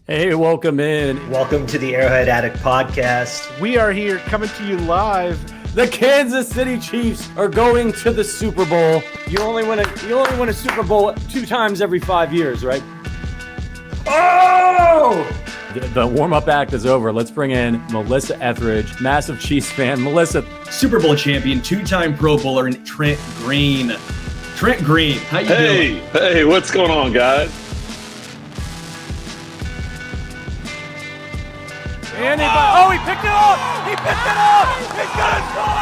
Hey, welcome in. Welcome to the Arrowhead Addict podcast. We are here coming to you live. The Kansas City Chiefs are going to the Super Bowl. You only win a Super Bowl 2 times every 5 years, right? Oh! The warm-up act is over. Let's bring in Melissa Etheridge, massive Chiefs fan. Melissa, Super Bowl champion, 2-time Pro Bowler, and Trent Green. Trent Green, how you doing? Hey, what's going on, guys? And he picked it up! He picked it up! He's gonna score!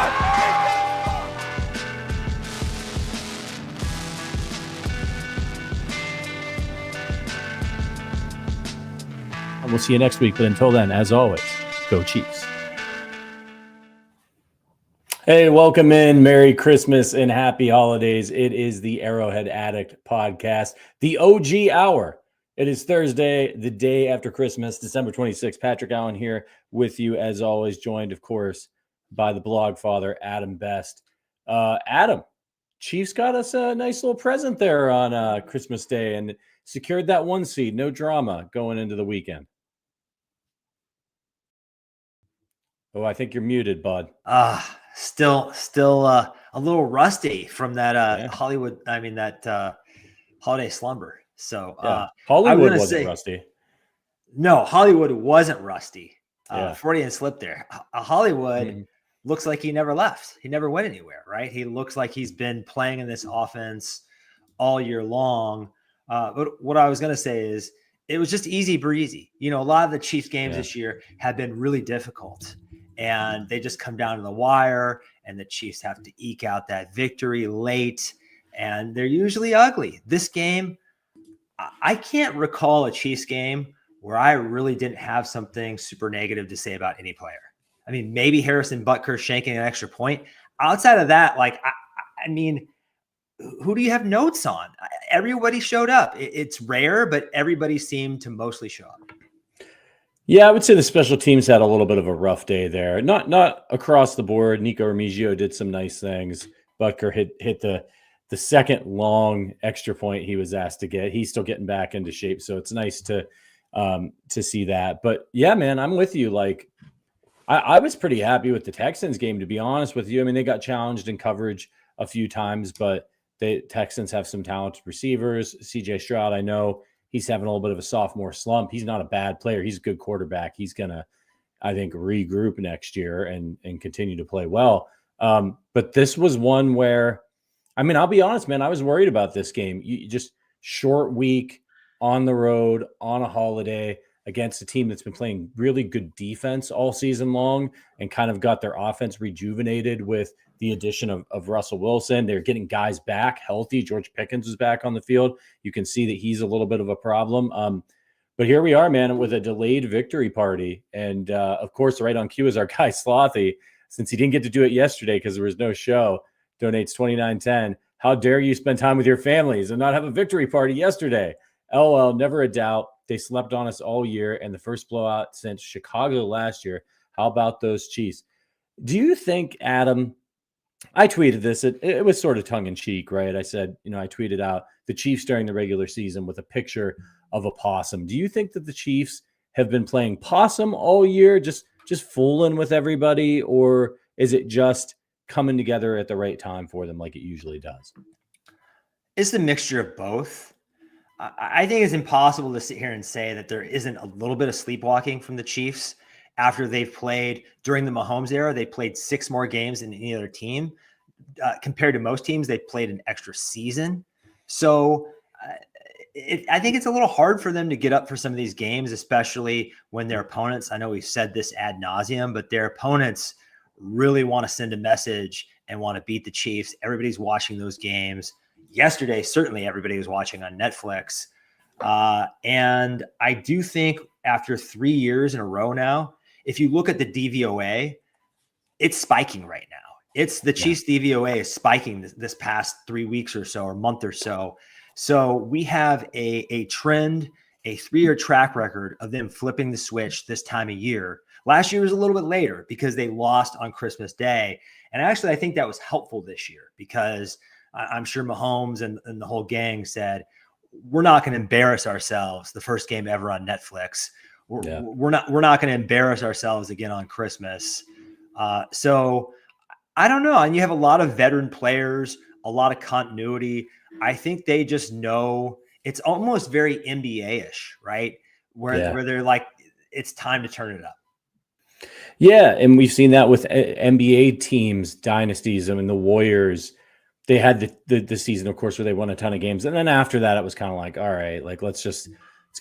and we'll see you next week. But until then, as always, go Chiefs. Hey, welcome in. Merry Christmas and happy holidays. It is the Arrowhead Addict podcast, the OG hour. It is Thursday, the day after Christmas, December 26th. Patrick Allen here with you, as always, joined, of course, by the blog father, Adam Best. Adam, Chiefs got us a nice little present there on Christmas Day and secured that 1 seed. No drama going into the weekend. Oh, I think you're muted, bud. Still a little rusty from that holiday slumber. So Hollywood wasn't rusty. No, Hollywood wasn't rusty. Yeah. Freudian slip there. Hollywood looks like he never left. He never went anywhere, right? He looks like he's been playing in this offense all year long. But what I was going to say is it was just easy breezy. You know, a lot of the Chiefs games this year have been really difficult, and they just come down to the wire, and the Chiefs have to eke out that victory late, and they're usually ugly. This game, I can't recall a Chiefs game where I really didn't have something super negative to say about any player. I mean, maybe Harrison Butker shanking an extra point. Outside of that, I mean, who do you have notes on? Everybody showed up. It's rare, but everybody seemed to mostly show up. Yeah, I would say the special teams had a little bit of a rough day there. Not across the board. Nico Remigio did some nice things. Butker hit the second long extra point he was asked to get. He's still getting back into shape, so it's nice to see that. But yeah, man, I'm with you. Like, I was pretty happy with the Texans game, to be honest with you. I mean, they got challenged in coverage a few times, but the Texans have some talented receivers. CJ Stroud, I know he's having a little bit of a sophomore slump. He's not a bad player. He's a good quarterback. He's gonna, I think, regroup next year and continue to play well. But this was one where, I mean, I'll be honest, man, I was worried about this game. You just short week on the road on a holiday against a team that's been playing really good defense all season long and kind of got their offense rejuvenated with the addition of Russell Wilson. They're getting guys back healthy. George Pickens is back on the field. You can see that he's a little bit of a problem. But here we are, man, with a delayed victory party. And of course, right on cue is our guy Slothy, since he didn't get to do it yesterday because there was no show. Donates $29.10. How dare you spend time with your families and not have a victory party yesterday? LOL, never a doubt. They slept on us all year, and the first blowout since Chicago last year. How about those Chiefs? Do you think, Adam, I tweeted this. It was sort of tongue-in-cheek, right? I said, I tweeted out the Chiefs during the regular season with a picture of a possum. Do you think that the Chiefs have been playing possum all year, just fooling with everybody, or is it just coming together at the right time for them like it usually does? It's a mixture of both. I think it's impossible to sit here and say that there isn't a little bit of sleepwalking from the Chiefs after they've played during the Mahomes era. They played 6 more games than any other team. Compared to most teams, they played an extra season. So I think it's a little hard for them to get up for some of these games, especially when their opponents, I know we've said this ad nauseum, but their opponents really want to send a message and want to beat the Chiefs. Everybody's watching those games. Yesterday, certainly everybody was watching on Netflix. And I do think after 3 years in a row now, if you look at the DVOA, it's spiking right now. It's the Chiefs DVOA is spiking this past 3 weeks or so, or month or so. So we have a trend, a 3-year track record of them flipping the switch this time of year. Last year was a little bit later because they lost on Christmas Day. And actually, I think that was helpful this year because I'm sure Mahomes and the whole gang said, we're not going to embarrass ourselves the first game ever on Netflix. We're not going to embarrass ourselves again on Christmas. So I don't know. And you have a lot of veteran players, a lot of continuity. I think they just know it's almost very NBA-ish, right? Where they're like, it's time to turn it up. Yeah, and we've seen that with NBA teams, dynasties. I mean, the Warriors, they had the season, of course, where they won a ton of games. And then after that, it was kind of like, all right, like let's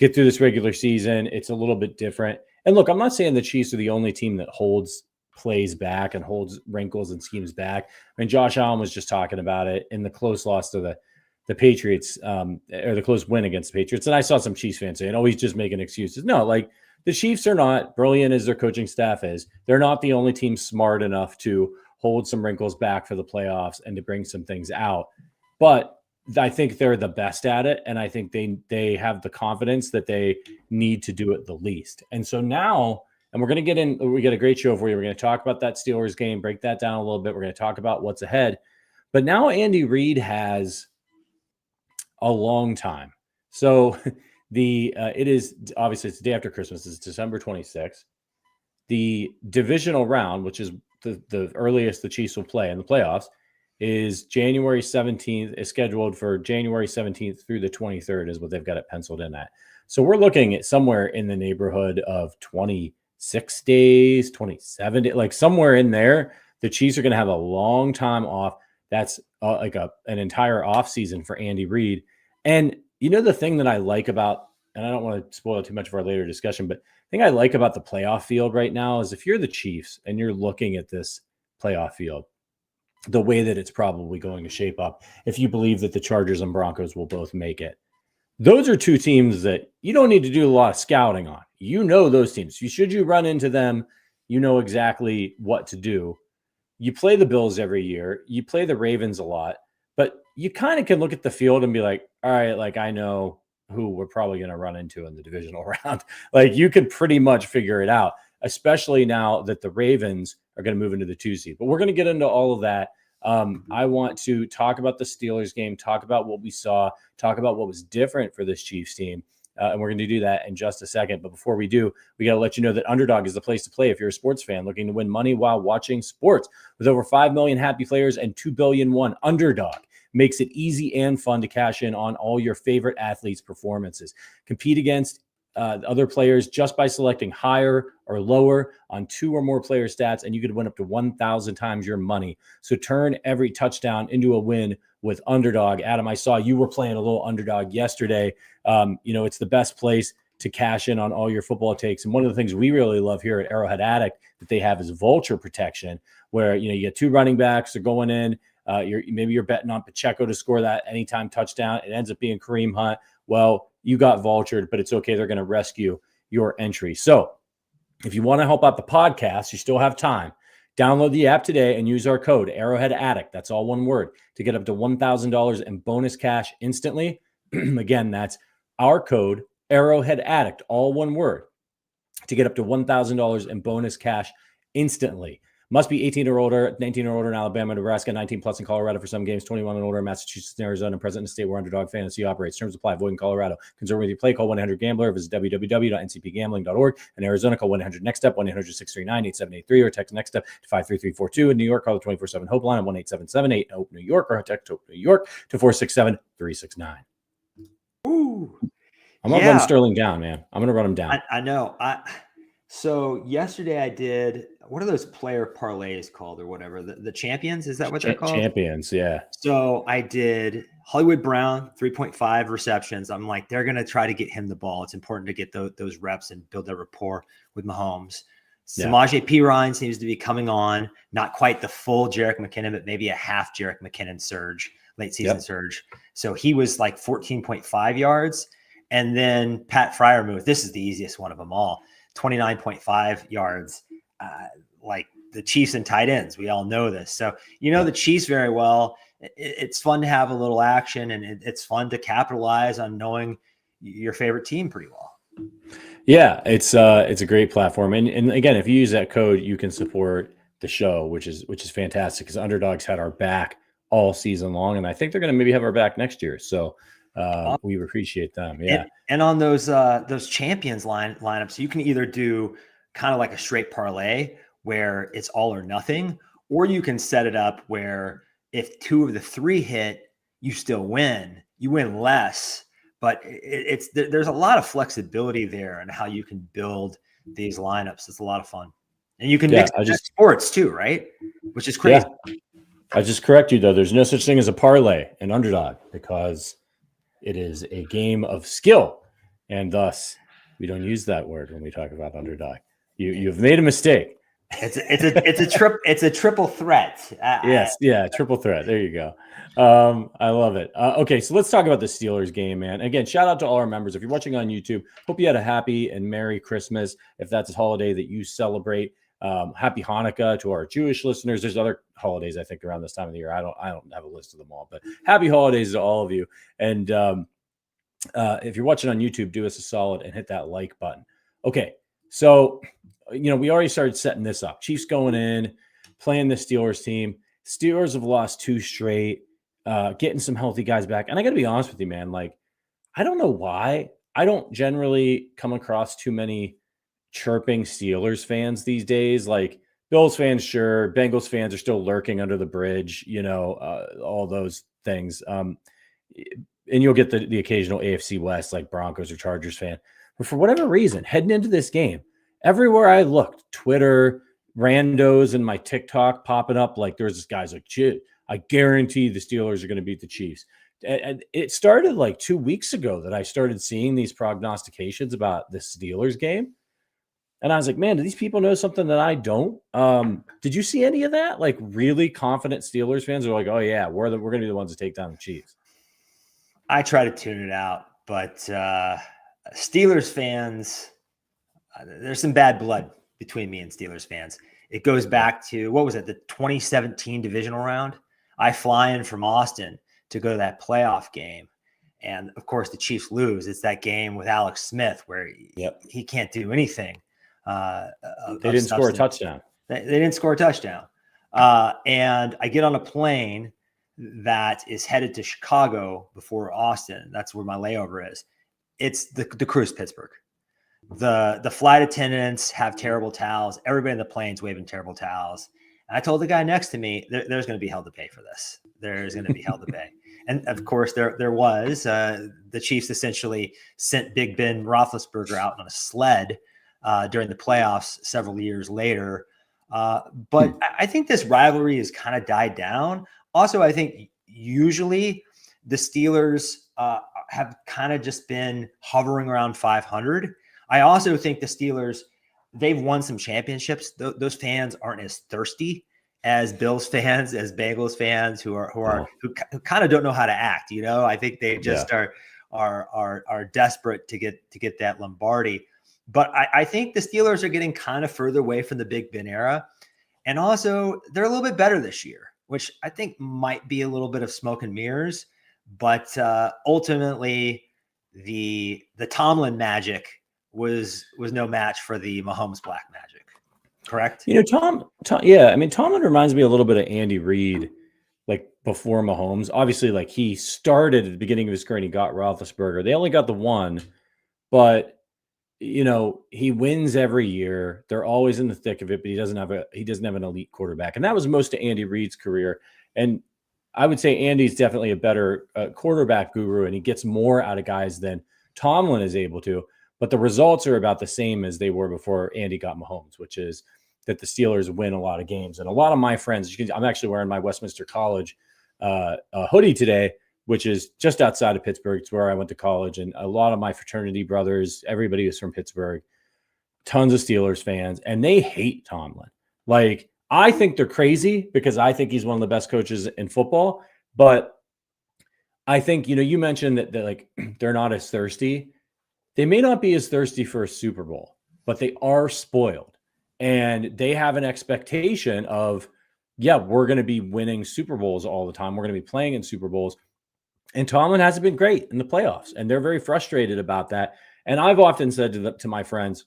get through this regular season. It's a little bit different. And look, I'm not saying the Chiefs are the only team that holds plays back and holds wrinkles and schemes back. I mean, Josh Allen was just talking about it in the close loss to the Patriots, or the close win against the Patriots. And I saw some Chiefs fans saying, oh, he's just making excuses. No, like the Chiefs are not, brilliant as their coaching staff is, they're not the only team smart enough to hold some wrinkles back for the playoffs and to bring some things out. But I think they're the best at it. And I think they have the confidence that they need to do it the least. And so now, and we're going to get in, we got a great show for you. We're going to talk about that Steelers game, break that down a little bit. We're going to talk about what's ahead. But now Andy Reid has a long time. So it is obviously it's the day after Christmas. It's December 26th. The divisional round, which is the earliest the Chiefs will play in the playoffs, is January 17th, is scheduled for January 17th through the 23rd is what they've got it penciled in at. So we're looking at somewhere in the neighborhood of 26 days, 27 days, like somewhere in there. The Chiefs are going to have a long time off. That's like an entire off season for Andy Reid. And you know, the thing that I like about, and I don't want to spoil too much of our later discussion, but the thing I like about the playoff field right now is if you're the Chiefs and you're looking at this playoff field, the way that it's probably going to shape up, if you believe that the Chargers and Broncos will both make it, those are two teams that you don't need to do a lot of scouting on. You know those teams. Should you run into them, you know exactly what to do. You play the Bills every year. You play the Ravens a lot. But you kind of can look at the field and be like, all right, like I know who we're probably going to run into in the divisional round. Like you could pretty much figure it out, especially now that the Ravens are going to move into the 2 seed. But we're going to get into all of that. I want to talk about the Steelers game, talk about what we saw, talk about what was different for this Chiefs team. And we're going to do that in just a second. But before we do, we got to let you know that Underdog is the place to play if you're a sports fan looking to win money while watching sports. With over 5 million happy players and 2 billion won, Underdog makes it easy and fun to cash in on all your favorite athletes' performances. Compete against other players just by selecting higher or lower on 2 or more player stats, and you could win up to 1,000 times your money. So turn every touchdown into a win with Underdog. Adam, I saw you were playing a little Underdog yesterday. It's the best place to cash in on all your football takes. And one of the things we really love here at Arrowhead Addict that they have is vulture protection, where you get 2 running backs, they're going in. Maybe you're betting on Pacheco to score that anytime touchdown. It ends up being Kareem Hunt. Well, you got vultured, but it's okay. They're going to rescue your entry. So if you want to help out the podcast, you still have time. Download the app today and use our code Arrowhead Addict. That's all one word to get up to $1,000 in bonus cash instantly. Again, that's our code Arrowhead Addict, all one word, to get up to $1,000 in bonus cash instantly. Must be 18 or older, 19 or older in Alabama, Nebraska, 19 plus in Colorado for some games, 21 and older in Massachusetts and Arizona, and present in a state where Underdog Fantasy operates. Terms apply. Void in Colorado. Concerned with your play, call 1-800-GAMBLER. Visit www.ncpgambling.org. In Arizona, call 1-800-NEXT-STEP, 1-800-639-8783, or text NEXT STEP to 53342. In New York, call the 24/7 Hope line at 1-877-8-HOPE New York, or text HOPE New York to 467-369. Ooh. I'm going to run Sterling down, man. I'm going to run him down. I know. So yesterday I did, what are those player parlays called or whatever? The champions? Is that what they're called? Champions, yeah. So I did Hollywood Brown, 3.5 receptions. I'm like, they're going to try to get him the ball. It's important to get those reps and build that rapport with Mahomes. Samaje Perine seems to be coming on. Not quite the full Jerick McKinnon, but maybe a half Jerick McKinnon surge, late season surge. So he was like 14.5 yards. And then Pat Freiermuth, this is the easiest one of them all, 29.5 yards, like the Chiefs and tight ends. We all know this. So, the Chiefs very well. It's fun to have a little action, and it's fun to capitalize on knowing your favorite team pretty well. Yeah, it's a great platform. And again, if you use that code, you can support the show, which is fantastic, because Underdog's had our back all season long. And I think they're going to maybe have our back next year. So We appreciate them. Yeah. And on those champions lineups, you can either do kind of like a straight parlay where it's all or nothing, or you can set it up where if 2 of the 3 hit, you still win. You win less, but there's a lot of flexibility there in how you can build these lineups. It's a lot of fun, and you can mix sports too, right? Which is crazy. Yeah. I just correct you though. There's no such thing as a parlay in Underdog because it is a game of skill, and thus we don't use that word when we talk about Underdog. You've made a mistake. It's a triple threat. Yes, triple threat. There you go. I love it. Okay, so let's talk about the Steelers game, man. Again, shout out to all our members. If you're watching on YouTube, hope you had a happy and Merry Christmas. If that's a holiday that you celebrate, happy Hanukkah to our Jewish listeners. There's other holidays I think around this time of the year. I don't have a list of them all, but happy holidays to all of you. And if you're watching on YouTube, do us a solid and hit that like button. Okay, so we already started setting this up. Chiefs going in, playing the Steelers team. Steelers have lost 2 straight, getting some healthy guys back. And I got to be honest with you, man. Like, I don't know why. I don't generally come across too many chirping Steelers fans these days. Like, Bills fans, sure. Bengals fans are still lurking under the bridge, all those things. And you'll get the occasional AFC West, like Broncos or Chargers fan. But for whatever reason, heading into this game, everywhere I looked, Twitter, randos, and my TikTok popping up, like there's this guy's like, I guarantee the Steelers are going to beat the Chiefs. And it started like 2 weeks ago that I started seeing these prognostications about the Steelers game. And I was like, man, do these people know something that I don't? Did you see any of that? Like really confident Steelers fans are like, oh yeah, we're going to be the ones to take down the Chiefs. I try to tune it out, but Steelers fans, there's some bad blood between me and Steelers fans. It goes back to, what was it, the 2017 divisional round? I fly in from Austin to go to that playoff game. And of course, the Chiefs lose. It's that game with Alex Smith where he can't do anything. They didn't score a touchdown. They didn't score a touchdown. And I get on a plane that is headed to Chicago before Austin. That's where my layover is. It's the cruise Pittsburgh. The flight attendants have terrible towels. Everybody in the plane's waving terrible towels. And I told the guy next to me, there's going to be hell to pay for this. There's going to be hell to pay. And of course, there was. The Chiefs essentially sent Big Ben Roethlisberger out on a sled during the playoffs several years later. But I think this rivalry has kind of died down. Also, I think usually the Steelers have kind of just been hovering around 500. I also think the Steelers, they've won some championships. Those fans aren't as thirsty as Bills fans, as Bengals fans, who kind of don't know how to act. I think they just are desperate to get that Lombardi. But I think the Steelers are getting kind of further away from the Big Ben era, and also they're a little bit better this year, which I think might be a little bit of smoke and mirrors. But ultimately, the Tomlin magic was no match for the Mahomes black magic. Correct? Tomlin reminds me a little bit of Andy Reid, like before Mahomes. Obviously, like he started at the beginning of his career and he got Roethlisberger. They only got the one, but he wins every year. They're always in the thick of it, but he doesn't have an elite quarterback. And that was most of Andy Reid's career. And I would say Andy's definitely a better quarterback guru, and he gets more out of guys than Tomlin is able to. But the results are about the same as they were before Andy got Mahomes, which is that the Steelers win a lot of games. And a lot of my friends, I'm actually wearing my Westminster College hoodie today, which is just outside of Pittsburgh. It's where I went to college. And a lot of my fraternity brothers, everybody is from Pittsburgh, tons of Steelers fans, and they hate Tomlin. Like, I think they're crazy because I think he's one of the best coaches in football. But I think, you mentioned that like they're not as thirsty. They may not be as thirsty for a Super Bowl, but they are spoiled. And they have an expectation of, we're going to be winning Super Bowls all the time. We're going to be playing in Super Bowls. And Tomlin hasn't been great in the playoffs. And they're very frustrated about that. And I've often said to my friends,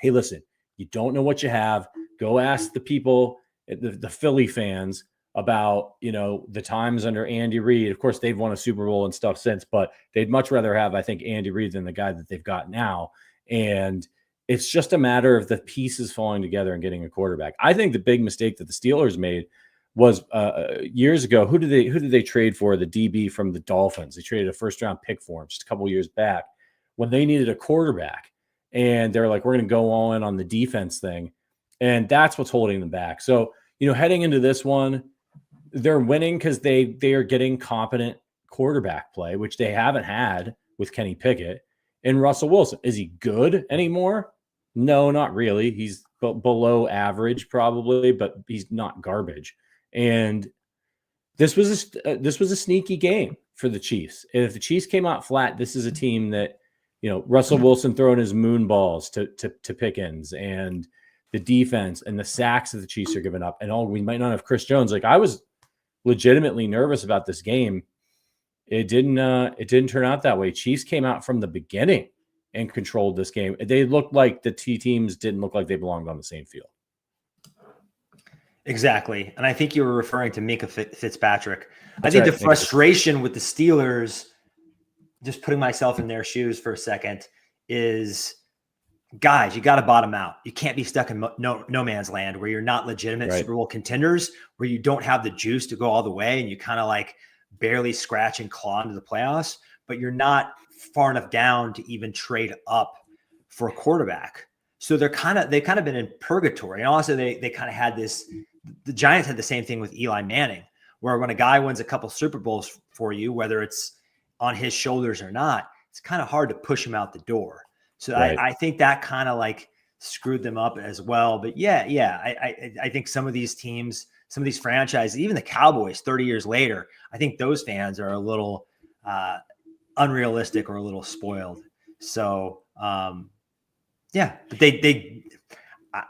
hey, listen, you don't know what you have. Go ask the people, the Philly fans, about, the times under Andy Reid. Of course, they've won a Super Bowl and stuff since, but they'd much rather have, I think, Andy Reid than the guy that they've got now. And it's just a matter of the pieces falling together and getting a quarterback. I think the big mistake that the Steelers made was years ago. Who did they trade for? The DB from the Dolphins. They traded a first-round pick for him just a couple of years back when they needed a quarterback. And they're like, we're going to go all in on the defense thing. And that's what's holding them back. So, heading into this one, they're winning because they are getting competent quarterback play, which they haven't had with Kenny Pickett. And Russell Wilson, is he good anymore? No, not really. He's below average probably, but he's not garbage. And this was a sneaky game for the Chiefs. And if the Chiefs came out flat, this is a team that, Russell Wilson throwing his moon balls to Pickens, and the defense and the sacks that the Chiefs are giving up, and we might not have Chris Jones. Like, I was legitimately nervous about this game. It didn't turn out that way. Chiefs came out from the beginning and controlled this game. They looked like the teams didn't look like they belonged on the same field. Exactly. And I think you were referring to Mika Fitzpatrick. That's I think right. the frustration with the Steelers, just putting myself in their shoes for a second, is, guys, you got to bottom out. You can't be stuck in no man's land where you're not legitimate Super Bowl contenders, where you don't have the juice to go all the way and you kind of like barely scratch and claw into the playoffs, but you're not far enough down to even trade up for a quarterback. So they've kind of been in purgatory. And also they kind of had this, the Giants had the same thing with Eli Manning, where when a guy wins a couple Super Bowls for you, whether it's on his shoulders or not, it's kind of hard to push him out the door. So I think that kind of like screwed them up as well. But I think some of these teams, some of these franchises, even the Cowboys 30 years later, I think those fans are a little unrealistic or a little spoiled. So but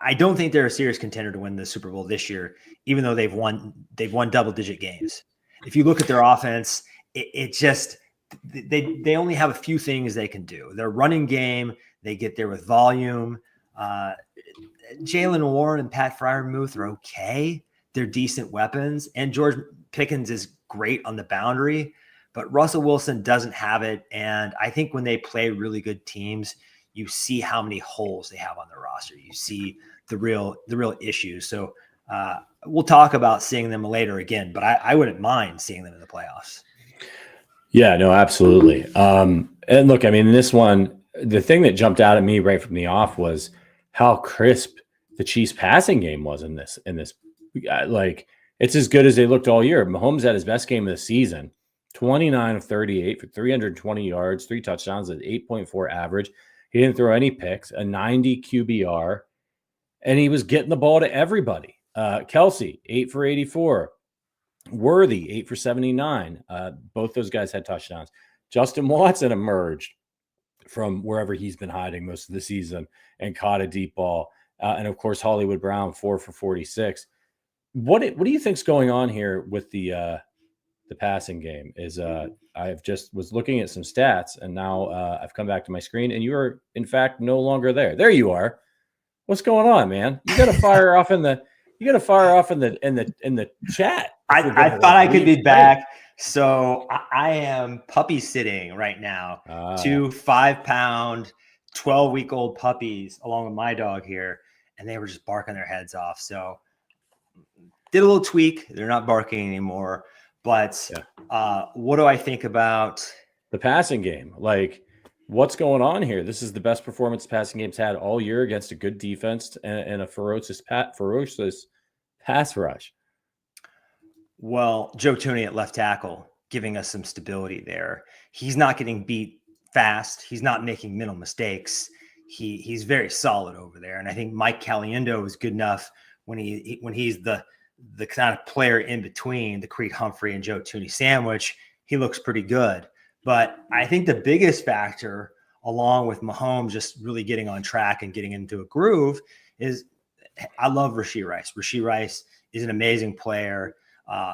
I don't think they're a serious contender to win the Super Bowl this year, even though they've won double-digit games. If you look at their offense, it just they only have a few things they can do. Their running game, they get there with volume. Jalen Warren and Pat Freiermuth are okay. They're decent weapons. And George Pickens is great on the boundary, but Russell Wilson doesn't have it. And I think when they play really good teams, you see how many holes they have on their roster. You see the real issues. So we'll talk about seeing them later again, but I wouldn't mind seeing them in the playoffs. Yeah, no, absolutely. And look, I mean, in this one, the thing that jumped out at me right from the off was how crisp the Chiefs passing game was in this. Like, it's as good as they looked all year. Mahomes had his best game of the season, 29 of 38 for 320 yards, 3 touchdowns at 8.4 average. He didn't throw any picks, a 90 QBR, and he was getting the ball to everybody. Kelsey, 8 for 84. Worthy, 8 for 79. Both those guys had touchdowns. Justin Watson emerged from wherever he's been hiding most of the season and caught a deep ball. And of course, Hollywood Brown, 4 for 46. What do you think's going on here with the passing game? I've just was looking at some stats, and now I've come back to my screen, and you are in fact no longer there. There you are. What's going on, man? You got to fire off in the chat. I thought I could be back. So I am puppy sitting right now. 2 5-pound, 12-week-old puppies along with my dog here, and they were just barking their heads off. So did a little tweak. They're not barking anymore. But what do I think about the passing game? Like, what's going on here? This is the best performance the passing game's had all year against a good defense and a ferocious pass rush. Well, Joe Thuney at left tackle, giving us some stability there. He's not getting beat fast. He's not making mental mistakes. He's very solid over there. And I think Mike Caliendo is good enough when he's the kind of player in between the Creed Humphrey and Joe Thuney sandwich. He looks pretty good. But I think the biggest factor, along with Mahomes just really getting on track and getting into a groove, is I love Rashee Rice. Rashee Rice is an amazing player.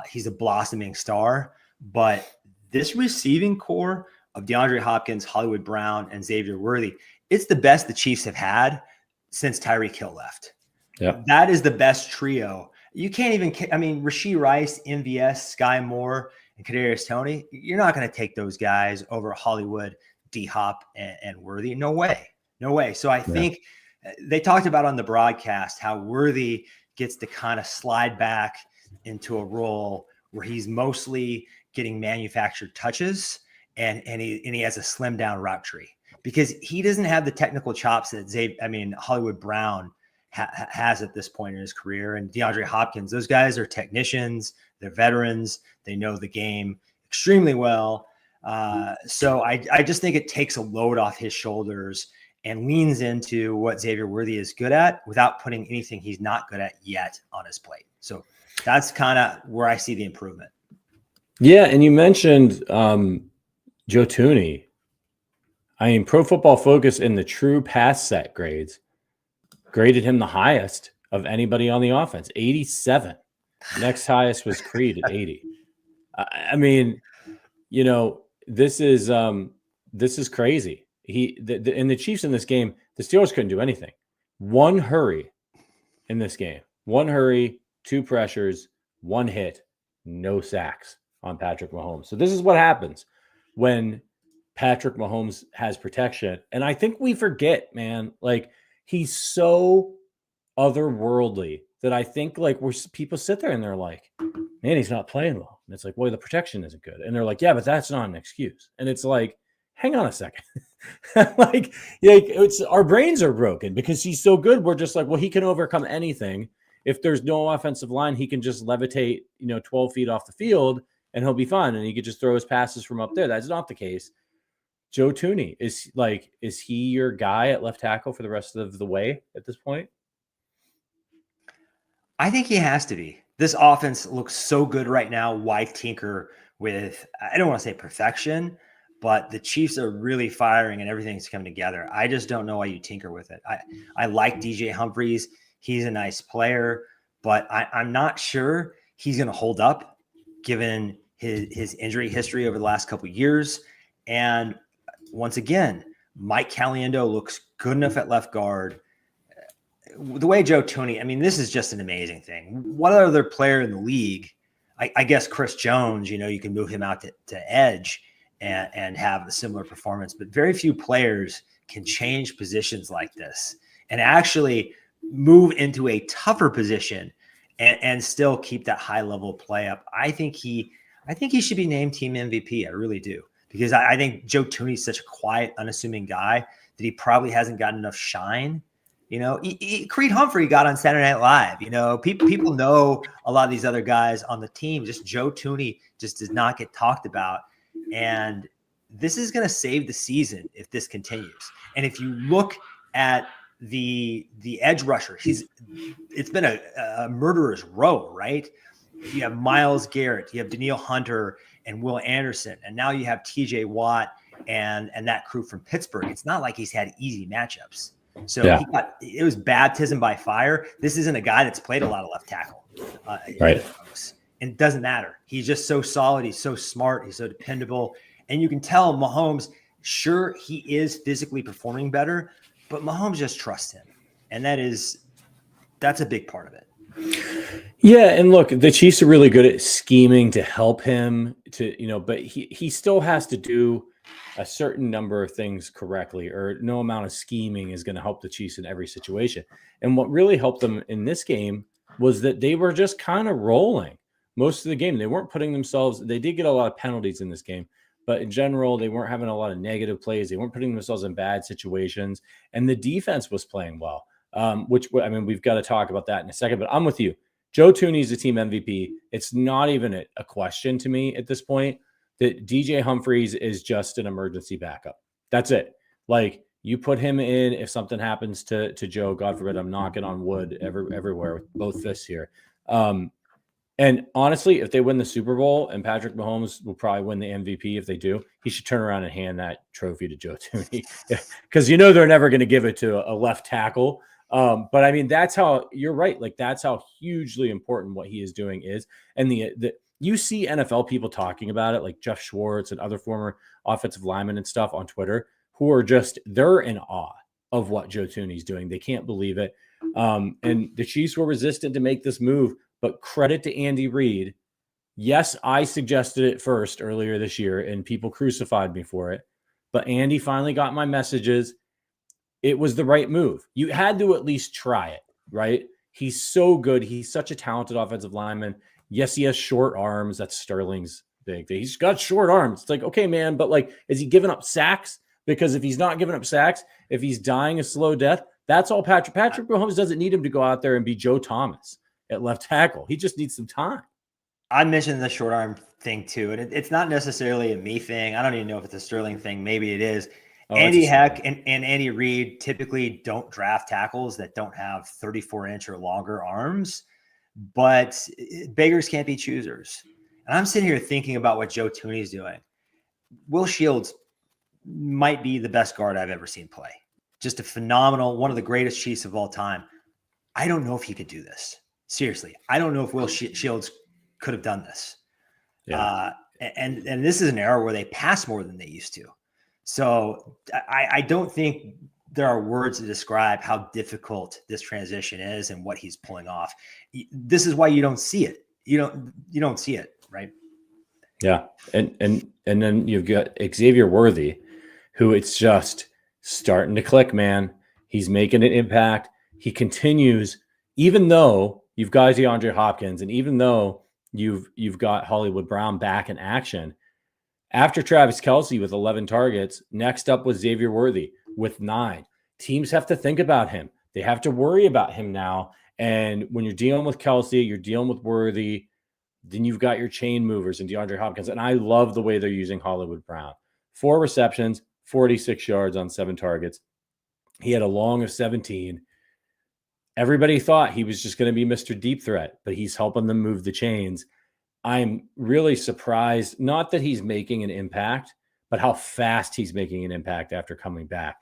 He's a blossoming star, but this receiving core of DeAndre Hopkins, Hollywood Brown, and Xavier Worthy, it's the best the Chiefs have had since Tyreek Hill left. Yeah, that is the best trio. You can't even, I mean, Rashee Rice, MVS, Sky Moore, and Kadarius Toney, you're not going to take those guys over Hollywood, D-Hop, and Worthy. No way. No way. So I think they talked about on the broadcast how Worthy gets to kind of slide back into a role where he's mostly getting manufactured touches and he has a slim down route tree because he doesn't have the technical chops that Hollywood Brown has at this point in his career. And DeAndre Hopkins, those guys are technicians, they're veterans, they know the game extremely well. So I just think it takes a load off his shoulders and leans into what Xavier Worthy is good at without putting anything he's not good at yet on his plate. So that's kind of where I see the improvement. Yeah, and you mentioned Joe Thuney. I mean, Pro Football Focus in the true pass set grades graded him the highest of anybody on the offense, 87. Next highest was Creed at 80. I mean, you know, this is crazy. And the Chiefs in this game, the Steelers couldn't do anything. One hurry in this game, 2 pressures, 1 hit, no sacks on Patrick Mahomes. So this is what happens when Patrick Mahomes has protection. And I think we forget, man, like he's so otherworldly that I think like people sit there and they're like, man, he's not playing well. And it's like, well, the protection isn't good. And they're like, yeah, but that's not an excuse. And it's like, hang on a second. It's our brains are broken because he's so good. We're just like, well, he can overcome anything. If there's no offensive line, he can just levitate, 12 feet off the field and he'll be fine. And he could just throw his passes from up there. That's not the case. Joe Thuney is he your guy at left tackle for the rest of the way at this point? I think he has to be. This offense looks so good right now. Why tinker with, I don't want to say perfection, but the Chiefs are really firing and everything's coming together. I just don't know why you tinker with it. I like DJ Humphries. He's a nice player, but I'm not sure he's going to hold up given his injury history over the last couple of years. And once again, Mike Caliendo looks good enough at left guard. The way Joe Thuney, I mean, this is just an amazing thing. What other player in the league, I guess Chris Jones, you can move him out to edge and have a similar performance, but very few players can change positions like this and actually move into a tougher position and still keep that high level play up. I think he should be named team MVP. I really do. Because I think Joe Thuney is such a quiet, unassuming guy that he probably hasn't gotten enough shine. Creed Humphrey got on Saturday Night Live. People know a lot of these other guys on the team. Just Joe Thuney just does not get talked about. And this is going to save the season if this continues. And if you look at the edge rusher, it's been a murderer's row, right? You have Myles Garrett, you have Danielle Hunter and Will Anderson, and now you have TJ Watt and that crew from Pittsburgh. It's not like he's had easy matchups. So it was baptism by fire. This isn't a guy that's played a lot of left tackle. Right. And it doesn't matter. He's just so solid. He's so smart. He's so dependable. And you can tell Mahomes, sure, he is physically performing better, but Mahomes just trusts him. And that's a big part of it. Yeah, and look, the Chiefs are really good at scheming to help him but he still has to do a certain number of things correctly, or no amount of scheming is going to help the Chiefs in every situation. And what really helped them in this game was that they were just kind of rolling most of the game. They weren't putting themselves, they did get a lot of penalties in this game, but in general, they weren't having a lot of negative plays. They weren't putting themselves in bad situations, and the defense was playing well. We've got to talk about that in a second, but I'm with you. Joe Thuney is the team MVP. It's not even a question to me at this point that DJ Humphries is just an emergency backup. That's it. Like, you put him in if something happens to Joe, God forbid, I'm knocking on wood everywhere with both fists here. And honestly, if they win the Super Bowl, and Patrick Mahomes will probably win the MVP if they do, he should turn around and hand that trophy to Joe Thuney because they're never going to give it to a left tackle. But I mean, that's how you're right. Like, that's how hugely important what he is doing is. And you see NFL people talking about it, like Jeff Schwartz and other former offensive linemen and stuff on Twitter, who are they're in awe of what Joe Thuney's doing. They can't believe it. And the Chiefs were resistant to make this move, but credit to Andy Reid. Yes, I suggested it first earlier this year, and people crucified me for it. But Andy finally got my messages. It was the right move. You had to at least try it, right? He's so good. He's such a talented offensive lineman. Yes, he has short arms. That's Sterling's big thing. He's got short arms. It's like, okay, man, but like, is he giving up sacks? Because if he's not giving up sacks, if he's dying a slow death, that's all Patrick Mahomes doesn't need him to go out there and be Joe Thomas at left tackle. He just needs some time. I mentioned the short arm thing too, and it's not necessarily a me thing. I don't even know if it's a Sterling thing. Maybe it is. Andy Heck and Andy Reid typically don't draft tackles that don't have 34-inch or longer arms, but beggars can't be choosers. And I'm sitting here thinking about what Joe Thuney's doing. Will Shields might be the best guard I've ever seen play. Just a phenomenal, one of the greatest Chiefs of all time. I don't know if he could do this. Seriously, I don't know if Will Shields could have done this. Yeah. And this is an era where they pass more than they used to. So I don't think there are words to describe how difficult this transition is and what he's pulling off. This is why you don't see it. You don't see it, right? Yeah. And then you've got Xavier Worthy, who it's just starting to click, man. He's making an impact. He continues, even though you've got DeAndre Hopkins and even though you've got Hollywood Brown back in action. After Travis Kelce with 11 targets, next up was Xavier Worthy with 9. Teams have to think about him. They have to worry about him now. And when you're dealing with Kelce, you're dealing with Worthy, then you've got your chain movers and DeAndre Hopkins. And I love the way they're using Hollywood Brown. 4 receptions, 46 yards on 7 targets. He had a long of 17. Everybody thought he was just going to be Mr. Deep Threat, but he's helping them move the chains. I'm really surprised, not that he's making an impact, but how fast he's making an impact after coming back.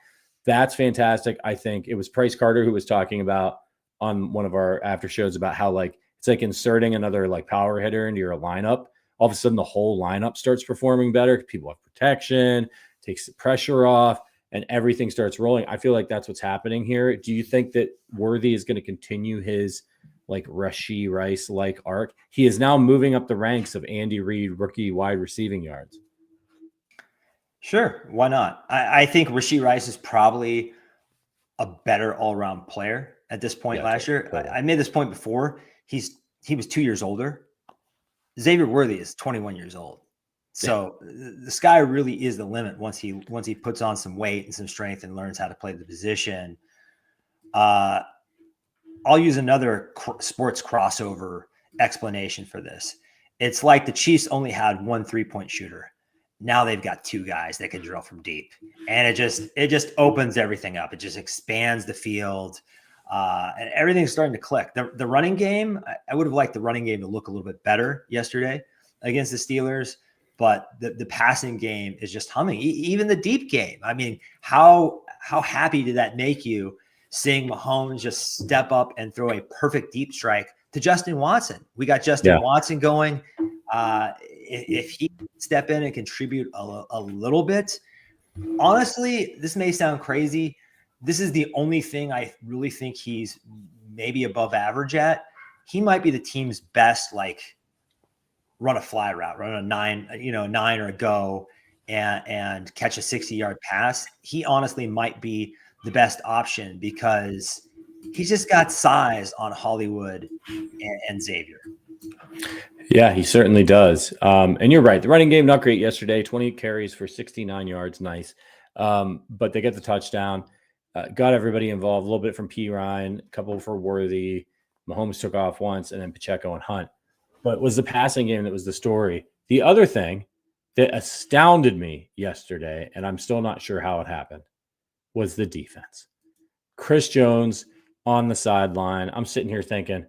That's fantastic. I think it was Price Carter who was talking about on one of our after shows about how like it's like inserting another like power hitter into your lineup. All of a sudden the whole lineup starts performing better. People have protection, takes the pressure off, and everything starts rolling. I feel like that's what's happening here. Do you think that Worthy is going to continue his like Rashee Rice-like arc? He is now moving up the ranks of Andy Reid rookie wide receiving yards. Sure. Why not? I think Rashee Rice is probably a better all-around player at this point last year. Totally. I made this point before. He was 2 years older. Xavier Worthy is 21 years old. So the sky really is the limit once he puts on some weight and some strength and learns how to play the position. I'll use another sports crossover explanation for this. It's like the Chiefs only had one 3-point shooter. Now they've got 2 guys that can drill from deep, and it just opens everything up. It just expands the field, and everything's starting to click. The running game, I would have liked the running game to look a little bit better yesterday against the Steelers, but the passing game is just humming. Even the deep game. I mean, how happy did that make you? Seeing Mahomes just step up and throw a perfect deep strike to Justin Watson. We got Justin Watson going. If he can step in and contribute a little bit, honestly, this may sound crazy. This is the only thing I really think he's maybe above average at. He might be the team's best, like run a fly route, run a 9 or a go and catch a 60-yard pass. He honestly might be the best option because he's just got size on Hollywood and Xavier. Yeah, he certainly does. And you're right. The running game, not great yesterday. 20 carries for 69 yards. Nice. But they get the touchdown. Got everybody involved. A little bit from P. Ryan, a couple for Worthy. Mahomes took off once, and then Pacheco and Hunt. But it was the passing game that was the story. The other thing that astounded me yesterday, and I'm still not sure how it happened, was the defense. Chris Jones on the sideline. I'm sitting here thinking,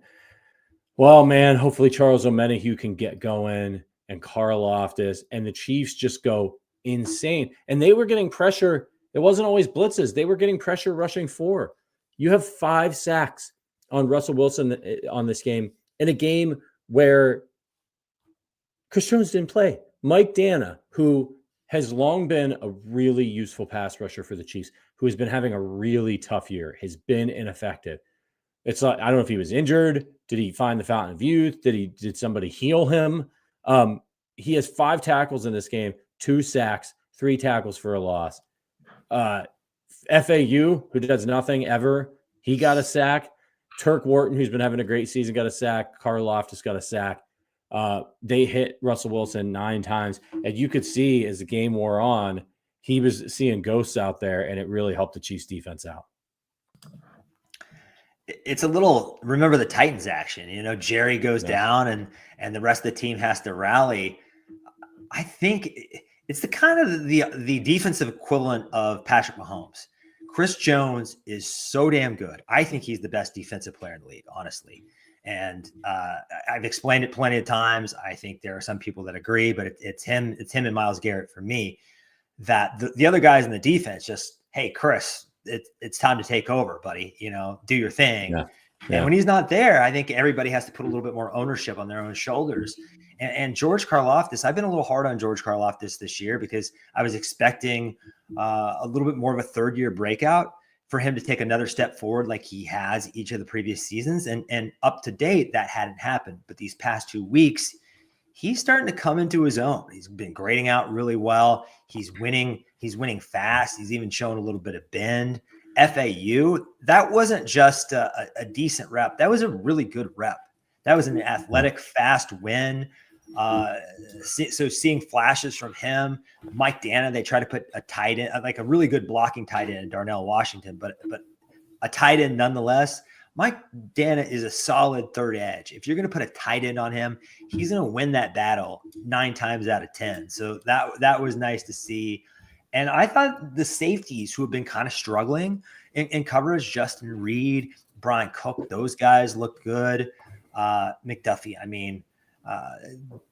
well, man, hopefully Charles Omenihu can get going and Karlaftis, and the Chiefs just go insane. And they were getting pressure. It wasn't always blitzes. They were getting pressure rushing 4. You have 5 sacks on Russell Wilson on this game in a game where Chris Jones didn't play. Mike Dana, who has long been a really useful pass rusher for the Chiefs, who has been having a really tough year, has been ineffective. It's like, I don't know if he was injured. Did he find the fountain of youth? Did somebody heal him? He has 5 tackles in this game, 2 sacks, 3 tackles for a loss. FAU, who does nothing ever, he got a sack. Turk Wharton, who's been having a great season, got a sack. Karlaftis got a sack. They hit Russell Wilson 9 times. And you could see as the game wore on, he was seeing ghosts out there, and it really helped the Chiefs defense out. It's a little, remember the Titans action, Jerry goes down and the rest of the team has to rally. I think it's the kind of the defensive equivalent of Patrick Mahomes. Chris Jones is so damn good. I think he's the best defensive player in the league, honestly. And I've explained it plenty of times. I think there are some people that agree, but it's him and Myles Garrett for me. That the other guys in the defense just, hey, Chris, it's time to take over, buddy. Do your thing. Yeah. And when he's not there, I think everybody has to put a little bit more ownership on their own shoulders. And George Karlaftis, I've been a little hard on George Karlaftis this year because I was expecting a little bit more of a third-year breakout for him to take another step forward like he has each of the previous seasons. And up to date, that hadn't happened. But these past 2 weeks, he's starting to come into his own. He's been grading out really well. He's winning fast. He's even shown a little bit of bend. FAU, that wasn't just a decent rep. That was a really good rep. That was an athletic, fast win. So seeing flashes from him, Mike Dana, they try to put a tight end, like a really good blocking tight end, Darnell Washington, but a tight end nonetheless. Mike Dana is a solid third edge. If you're going to put a tight end on him, he's going to win that battle 9 times out of 10. So that was nice to see. And I thought the safeties who have been kind of struggling in coverage, Justin Reed, Brian Cook, those guys look good. McDuffie,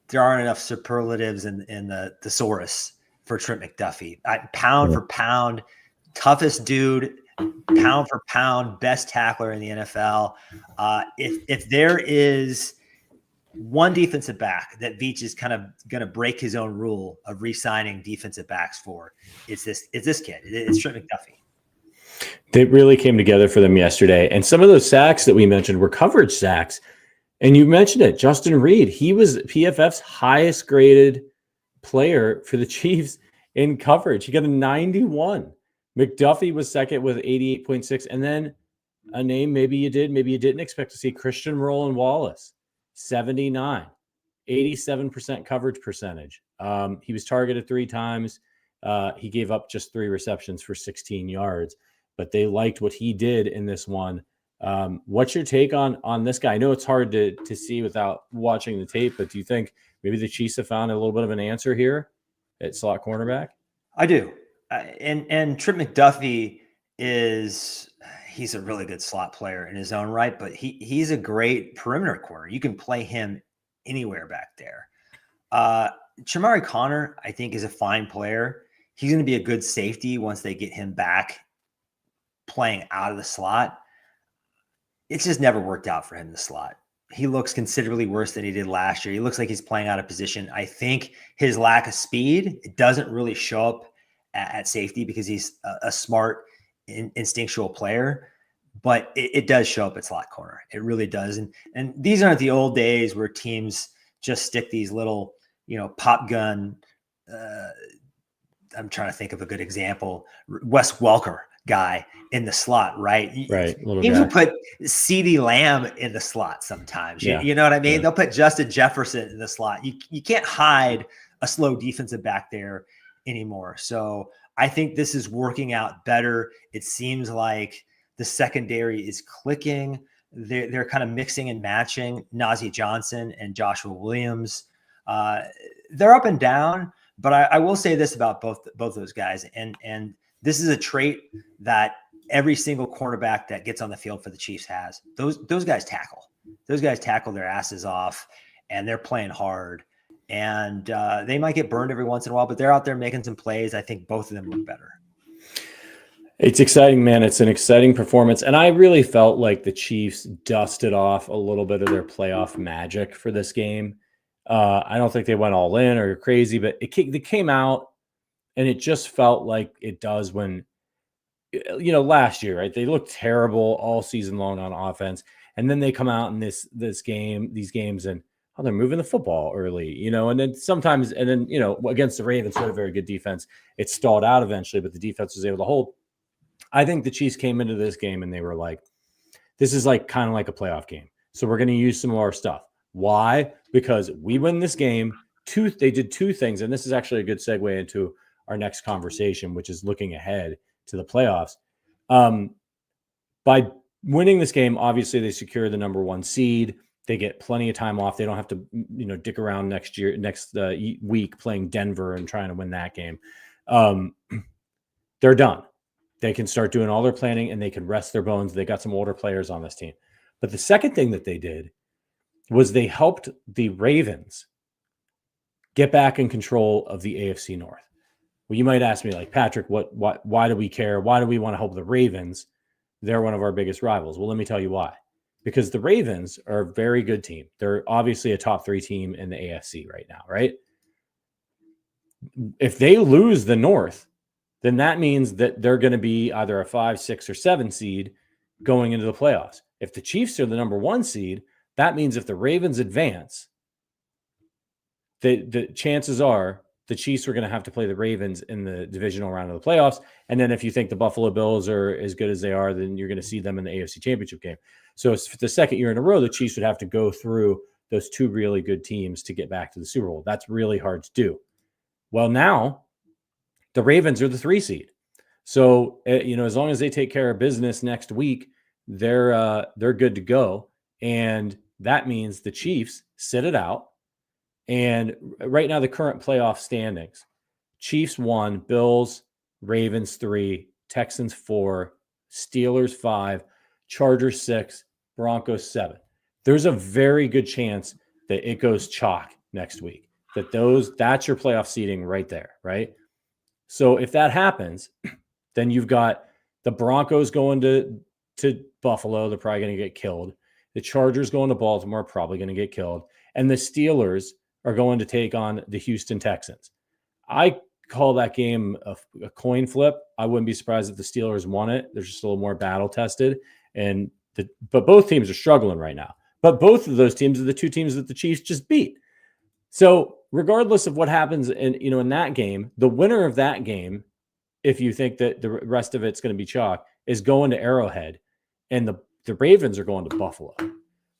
there aren't enough superlatives in the thesaurus for Trent McDuffie. Pound for pound, toughest dude, pound for pound, best tackler in the NFL. If there is one defensive back that Veach is kind of going to break his own rule of re-signing defensive backs for, it's this kid. It's Trent McDuffie. They really came together for them yesterday. And some of those sacks that we mentioned were coverage sacks. And you mentioned it, Justin Reed. He was PFF's highest graded player for the Chiefs in coverage. He got a 91. McDuffie was second with 88.6. And then a name maybe you didn't expect to see, Christian Roland Wallace, 79, 87% coverage percentage. He was targeted 3 times. He gave up just 3 receptions for 16 yards, but they liked what he did in this one. What's your take on this guy? I know it's hard to see without watching the tape, but do you think maybe the Chiefs have found a little bit of an answer here at slot cornerback? I do. And Trent McDuffie he's a really good slot player in his own right, but he's a great perimeter corner. You can play him anywhere back there. Chamari Connor, I think, is a fine player. He's going to be a good safety once they get him back playing out of the slot. It's just never worked out for him in the slot. He looks considerably worse than he did last year. He looks like he's playing out of position. I think his lack of speed, it doesn't really show up at safety because he's a smart, instinctual player, but it does show up at slot corner. It really does. And these aren't the old days where teams just stick these little, pop gun. I'm trying to think of a good example. Wes Welker guy in the slot, right? Right. Teams will put CeeDee Lamb in the slot sometimes. Yeah. You know what I mean? Yeah. They'll put Justin Jefferson in the slot. You can't hide a slow defensive back there anymore. So I think this is working out better. It seems like the secondary is clicking. They're kind of mixing and matching Najee Johnson and Joshua Williams. They're up and down, but I will say this about both those guys. And this is a trait that every single cornerback that gets on the field for the Chiefs has. Those guys tackle. Those guys tackle their asses off, and they're playing hard. And they might get burned every once in a while, but they're out there making some plays. I think both of them look better. It's exciting, man. It's an exciting performance. And I really felt like the Chiefs dusted off a little bit of their playoff magic for this game. I don't think they went all in or crazy, but they came out and it just felt like it does when, last year, right? They looked terrible all season long on offense. And then they come out in these games and, oh, they're moving the football early, and then sometimes, against the Ravens, who had a very good defense, it stalled out eventually, but the defense was able to hold. I think the Chiefs came into this game and they were like, this is like kind of like a playoff game. So we're going to use some of our stuff. Why? Because we win this game. They did two things, and this is actually a good segue into our next conversation, which is looking ahead to the playoffs. By winning this game, obviously they secure the number 1 seed. They get plenty of time off. They don't have to, dick around next week playing Denver and trying to win that game. They're done. They can start doing all their planning and they can rest their bones. They got some older players on this team. But the second thing that they did was they helped the Ravens get back in control of the AFC North. Well, you might ask me, like, Patrick, why do we care? Why do we want to help the Ravens? They're one of our biggest rivals. Well, let me tell you why. Because the Ravens are a very good team. They're obviously a top 3 team in the AFC right now, right? If they lose the North, then that means that they're going to be either a 5, 6, or 7 seed going into the playoffs. If the Chiefs are the number 1 seed, that means if the Ravens advance, the chances are the Chiefs are going to have to play the Ravens in the divisional round of the playoffs. And then if you think the Buffalo Bills are as good as they are, then you're going to see them in the AFC Championship game. So it's the second year in a row, the Chiefs would have to go through those 2 really good teams to get back to the Super Bowl. That's really hard to do. Well, now the Ravens are the 3 seed. So, as long as they take care of business next week, they're good to go. And that means the Chiefs sit it out. And right now, the current playoff standings, Chiefs 1, Bills, Ravens 3, Texans 4, Steelers 5, Chargers 6, Broncos 7. There's a very good chance that it goes chalk next week. That's your playoff seeding right there, right? So if that happens, then you've got the Broncos going to Buffalo. They're probably going to get killed. The Chargers going to Baltimore, probably going to get killed. And the Steelers are going to take on the Houston Texans. I call that game a coin flip. I wouldn't be surprised if the Steelers won it. They're just a little more battle tested. But both teams are struggling right now. But both of those teams are the 2 teams that the Chiefs just beat. So regardless of what happens in that game, the winner of that game, if you think that the rest of it's going to be chalk, is going to Arrowhead, and the Ravens are going to Buffalo.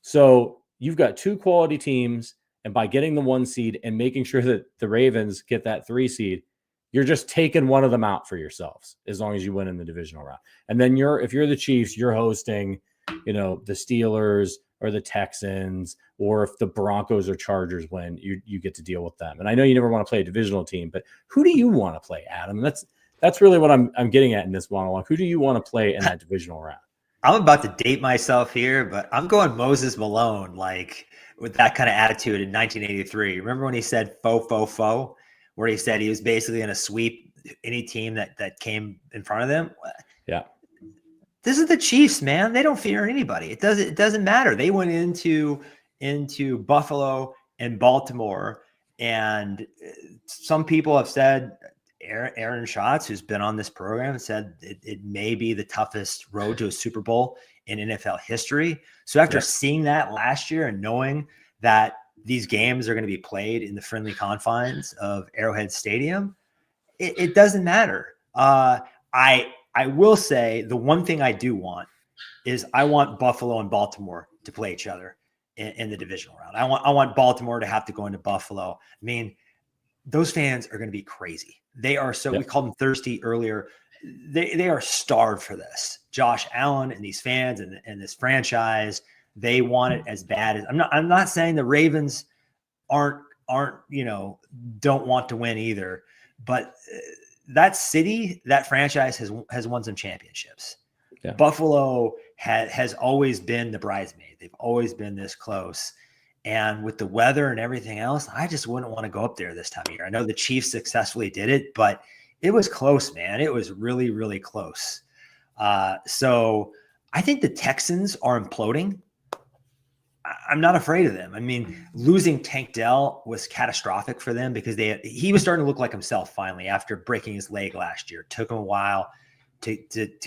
So you've got 2 quality teams, and by getting the 1 seed and making sure that the Ravens get that 3 seed, you're just taking one of them out for yourselves as long as you win in the divisional round. And then if you're the Chiefs, you're hosting, the Steelers or the Texans, or if the Broncos or Chargers win, you get to deal with them. And I know you never want to play a divisional team, but who do you want to play, Adam? That's really what I'm getting at in this monologue. Who do you want to play in that divisional round? I'm about to date myself here, but I'm going Moses Malone, like with that kind of attitude in 1983. Remember when he said faux, faux, faux, where he said he was basically going to sweep any team that came in front of them? Yeah. This is the Chiefs, man. They don't fear anybody. It doesn't matter. They went into Buffalo and Baltimore, and some people have said, Aaron Schatz, who's been on this program, said it may be the toughest road to a Super Bowl in NFL history. So after seeing that last year and knowing that these games are going to be played in the friendly confines of Arrowhead Stadium, it doesn't matter. I will say the one thing I do want is I want Buffalo and Baltimore to play each other in the divisional round. I want Baltimore to have to go into Buffalo. I mean, those fans are going to be crazy. They are so, we called them thirsty earlier. They are starved for this. Josh Allen and these fans and this franchise, they want it as bad as I'm not saying the Ravens aren't, don't want to win either, but that city, that franchise has won some championships. Yeah. Buffalo has always been the bridesmaid. They've always been this close. And with the weather and everything else, I just wouldn't want to go up there this time of year. I know the Chiefs successfully did it, but it was close, man. It was really, really close. So I think the Texans are imploding. I'm not afraid of them. I mean, losing Tank Dell was catastrophic for them because he was starting to look like himself finally after breaking his leg last year. It took him a while to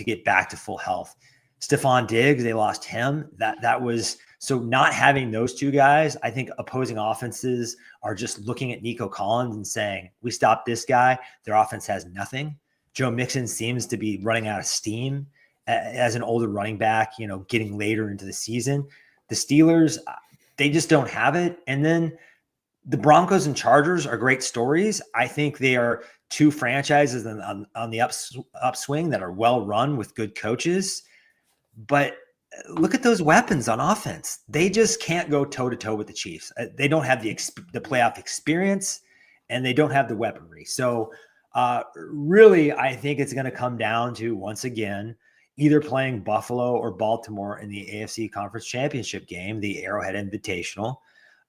get back to full health. Stephon Diggs, they lost him. That was so not having those two guys. I think opposing offenses are just looking at Nico Collins and saying, we stopped this guy. Their offense has nothing. Joe Mixon seems to be running out of steam as an older running back, getting later into the season. The Steelers, they just don't have it. And then the Broncos and Chargers are great stories. I think they are two franchises on the upswing that are well run with good coaches. But look at those weapons on offense. They just can't go toe-to-toe with the Chiefs. They don't have the playoff experience, and they don't have the weaponry. So really, I think it's going to come down to, once again, either playing Buffalo or Baltimore in the AFC Conference Championship game, the Arrowhead Invitational.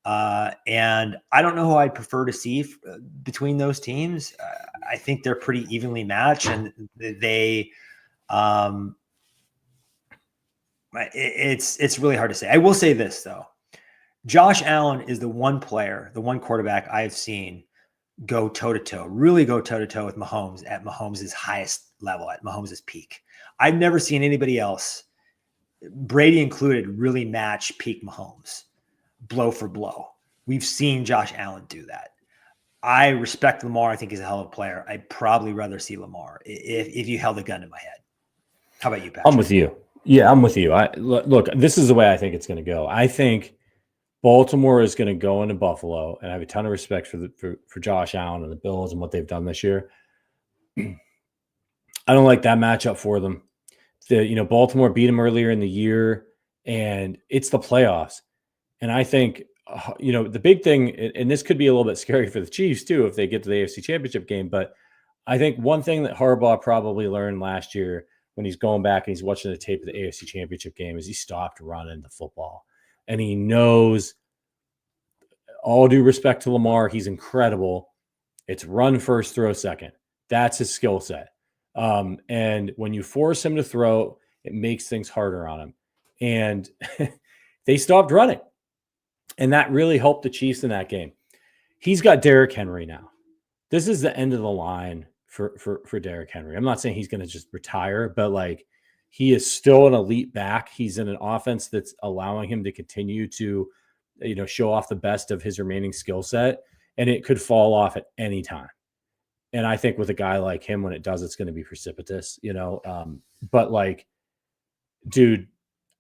And I don't know who I'd prefer to see between those teams. I think they're pretty evenly matched, and it's really hard to say. I will say this, though. Josh Allen is the one quarterback I've seen really go toe-to-toe with Mahomes at Mahomes' highest level, at Mahomes' peak. I've never seen anybody else, Brady included, really match peak Mahomes, blow for blow. We've seen Josh Allen do that. I respect Lamar. I think he's a hell of a player. I'd probably rather see Lamar if you held a gun to my head. How about you, Patrick? I'm with you. Yeah, I'm with you. Look, this is the way I think it's going to go. I think Baltimore is going to go into Buffalo, and I have a ton of respect for Josh Allen and the Bills and what they've done this year. I don't like that matchup for them. Baltimore beat them earlier in the year, and it's the playoffs. And I think, the big thing, and this could be a little bit scary for the Chiefs too if they get to the AFC Championship game, but I think one thing that Harbaugh probably learned last year when he's going back and he's watching the tape of the AFC Championship game is he stopped running the football. And he knows, all due respect to Lamar, he's incredible. It's run first, throw second. That's his skill set. And when you force him to throw, it makes things harder on him. And they stopped running. And that really helped the Chiefs in that game. He's got Derrick Henry now. This is the end of the line for Derrick Henry. I'm not saying he's going to just retire, but he is still an elite back. He's in an offense that's allowing him to continue to, show off the best of his remaining skill set, and it could fall off at any time. And I think with a guy like him, when it does, it's going to be precipitous, but dude,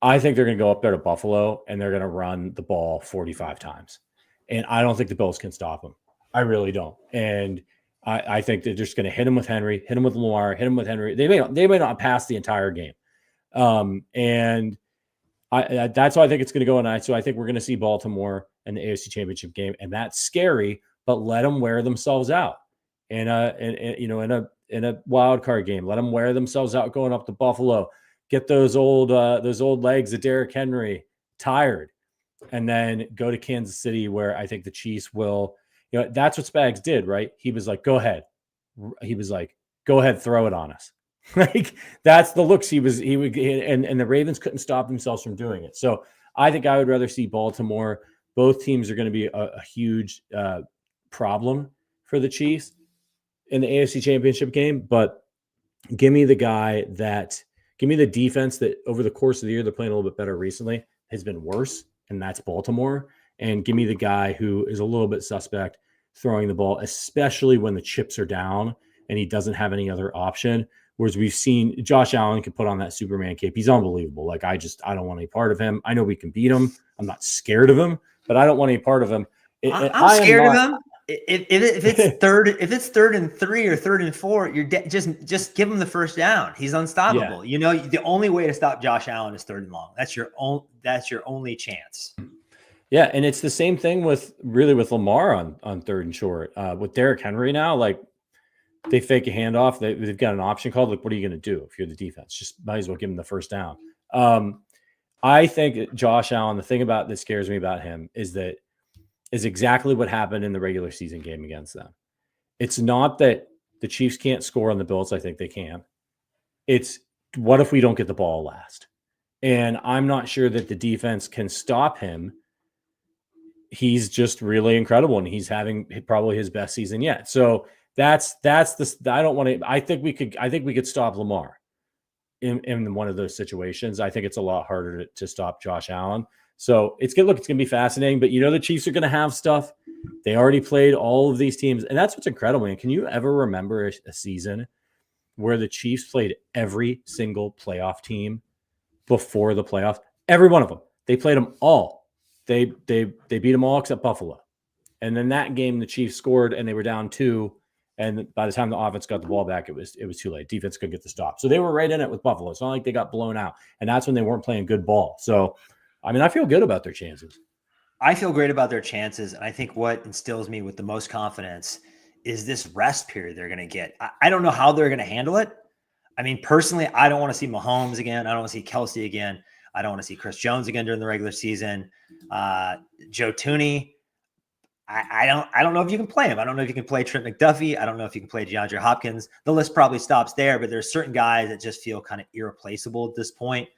I think they're going to go up there to Buffalo and they're going to run the ball 45 times. And I don't think the Bills can stop them. I really don't. And I think they're just going to hit him with Henry, hit him with Lamar, hit him with Henry. They may not pass the entire game. And that's how I think it's going to go tonight. So I think we're going to see Baltimore in the AFC Championship game, and that's scary, but let them wear themselves out in a wild card game. Let them wear themselves out going up to Buffalo. Get those old legs of Derrick Henry tired, and then go to Kansas City, where I think the Chiefs will. That's what Spags did, right? He was like, "Go ahead." He was like, "Go ahead, throw it on us." That's the looks he would, and the Ravens couldn't stop themselves from doing it. So I think I would rather see Baltimore. Both teams are going to be a huge problem for the Chiefs in the AFC Championship game, but give me the defense that over the course of the year, they're playing a little bit better recently, has been worse, and that's Baltimore. And give me the guy who is a little bit suspect throwing the ball, especially when the chips are down and he doesn't have any other option. Whereas we've seen Josh Allen can put on that Superman cape. He's unbelievable. I don't want any part of him. I know we can beat him. I'm not scared of him, but I don't want any part of him. I'm scared of him. If it's third and 3 or 3rd and 4, you're just give him the first down. He's unstoppable. Yeah. The only way to stop Josh Allen is 3rd and long. That's your only chance. Yeah, and it's the same thing with Lamar on 3rd and short. With Derrick Henry now, they fake a handoff. They've got an option called. What are you going to do if you're the defense? Just might as well give him the first down. I think Josh Allen, the thing that scares me about him is exactly what happened in the regular season game against them. It's not that the Chiefs can't score on the Bills. I think they can. It's what if we don't get the ball last? And I'm not sure that the defense can stop him. He's just really incredible, and he's having probably his best season yet. So that's the. I don't want to. I think we could stop Lamar. in one of those situations. I think it's a lot harder to stop Josh Allen. So it's going to be fascinating, but the Chiefs are going to have stuff. They already played all of these teams, and that's what's incredible. And can you ever remember a season where the Chiefs played every single playoff team before the playoffs? Every one of them. They played them all. They beat them all except Buffalo. And then that game, the Chiefs scored, and they were down 2. And by the time the offense got the ball back, it was too late. Defense couldn't get the stop. So they were right in it with Buffalo. It's not like they got blown out. And that's when they weren't playing good ball. So, I feel good about their chances. I feel great about their chances. And I think what instills me with the most confidence is this rest period they're going to get. I don't know how they're going to handle it. Personally, I don't want to see Mahomes again. I don't want to see Kelsey again. I don't want to see Chris Jones again during the regular season. Joe Thuney. I don't know if you can play him. I don't know if you can play Trent McDuffie. I don't know if you can play DeAndre Hopkins. The list probably stops there, but there's certain guys that just feel kind of irreplaceable at this point.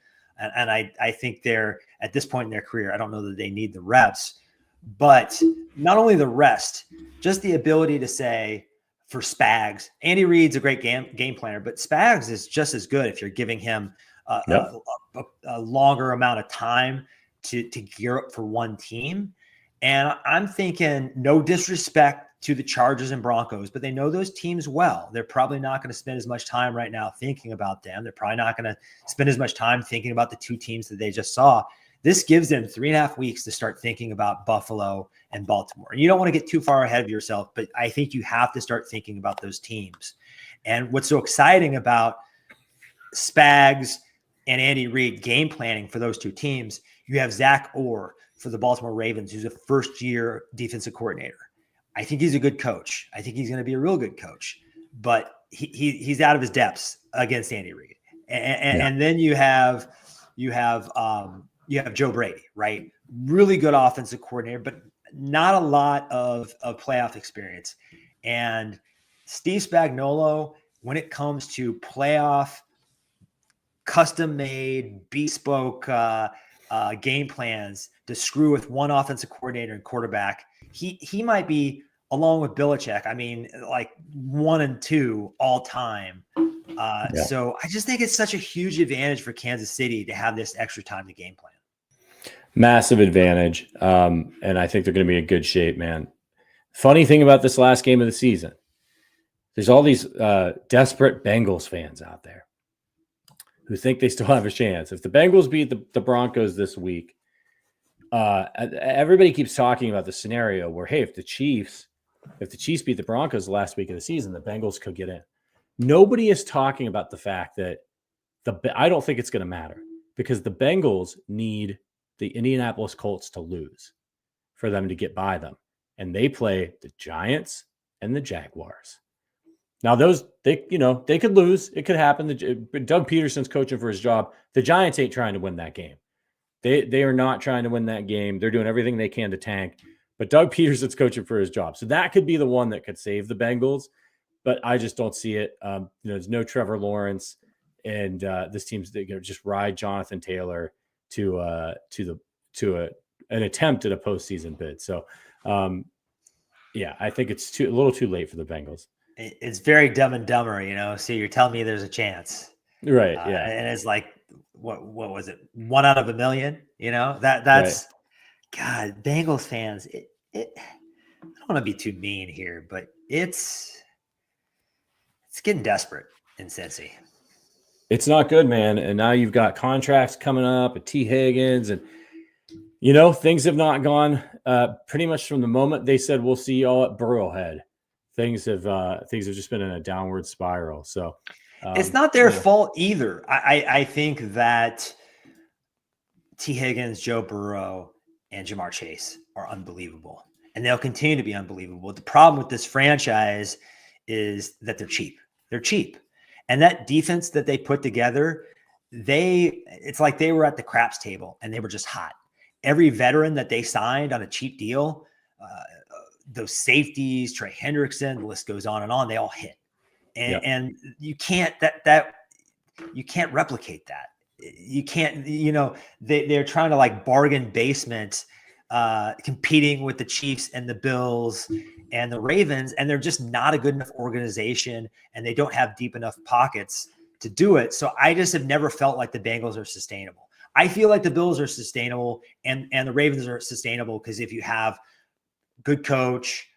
And I think they're at this point in their career, I don't know that they need the reps, but not only the rest, just the ability to say for Spags, Andy Reid's a great game planner, but Spags is just as good if you're giving him a longer amount of time to gear up for one team. And I'm thinking, no disrespect to the Chargers and Broncos, but they know those teams well. They're probably not going to spend as much time right now thinking about them. They're probably not going to spend as much time thinking about the 2 teams that they just saw. This gives them 3.5 weeks to start thinking about Buffalo and Baltimore. And you don't want to get too far ahead of yourself, but I think you have to start thinking about those teams. And what's so exciting about Spags and Andy Reid game planning for those 2 teams, you have Zach Orr for the Baltimore Ravens, who's a first-year defensive coordinator. I think he's a good coach. I think he's going to be a real good coach, but he's out of his depths against Andy Reid. And then you have Joe Brady, right? Really good offensive coordinator, but not a lot of playoff experience. And Steve Spagnuolo, when it comes to playoff, custom-made, bespoke game plans to screw with one offensive coordinator and quarterback, he might be, along with Belichick, like 1 and 2 all time. So I just think it's such a huge advantage for Kansas City to have this extra time to game plan. Massive advantage. And I think they're going to be in good shape, man. Funny thing about this last game of the season, there's all these desperate Bengals fans out there who think they still have a chance. If the Bengals beat the Broncos this week, everybody keeps talking about the scenario where, hey, if the Chiefs beat the Broncos last week of the season, the Bengals could get in. Nobody is talking about the fact that I don't think it's going to matter because the Bengals need the Indianapolis Colts to lose for them to get by them. And they play the Giants and the Jaguars. Now they could lose. It could happen. Doug Peterson's coaching for his job. The Giants ain't trying to win that game. They are not trying to win that game. They're doing everything they can to tank. But Doug Peterson's coaching for his job. So that could be the one that could save the Bengals. But I just don't see it. There's no Trevor Lawrence. And this team's going to just ride Jonathan Taylor to an attempt at a postseason bid. So, I think it's a little too late for the Bengals. It's very Dumb and Dumber, So you're telling me there's a chance, right? Yeah, and it's like what was it? 1 out of a million, That's right. God, Bengals fans. I don't want to be too mean here, but it's getting desperate in Cincy. It's not good, man. And now you've got contracts coming up at T. Higgins, and things have not gone pretty much from the moment they said we'll see y'all at Arrowhead. Things have just been in a downward spiral. So it's not their fault either. I think that T. Higgins, Joe Burrow, and Jamar Chase are unbelievable, and they'll continue to be unbelievable. The problem with this franchise is that they're cheap. They're cheap. And that defense that they put together, it's like they were at the craps table and they were just hot. Every veteran that they signed on a cheap deal, those safeties, Trey Hendrickson, the list goes on, they all hit. And you can't you can't replicate that. You can't, they're trying to like bargain basement, competing with the Chiefs and the Bills and the Ravens, and they're just not a good enough organization, and they don't have deep enough pockets to do it. So I just have never felt like the Bengals are sustainable. I feel like the Bills are sustainable and the Ravens are sustainable because if you have good coach,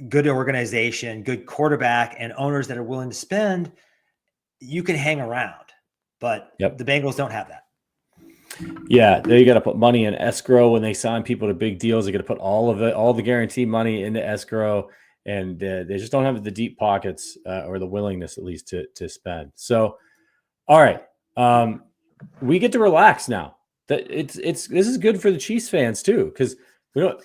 good organization, good quarterback, and owners that are willing to spend, you can hang around. But the Bengals don't have that. Yeah, they got to put money in escrow when they sign people to big deals. They got to put all the guaranteed money into escrow, and they just don't have the deep pockets or the willingness, at least, to spend. So, all right, we get to relax now. That this is good for the Chiefs fans too, because we don't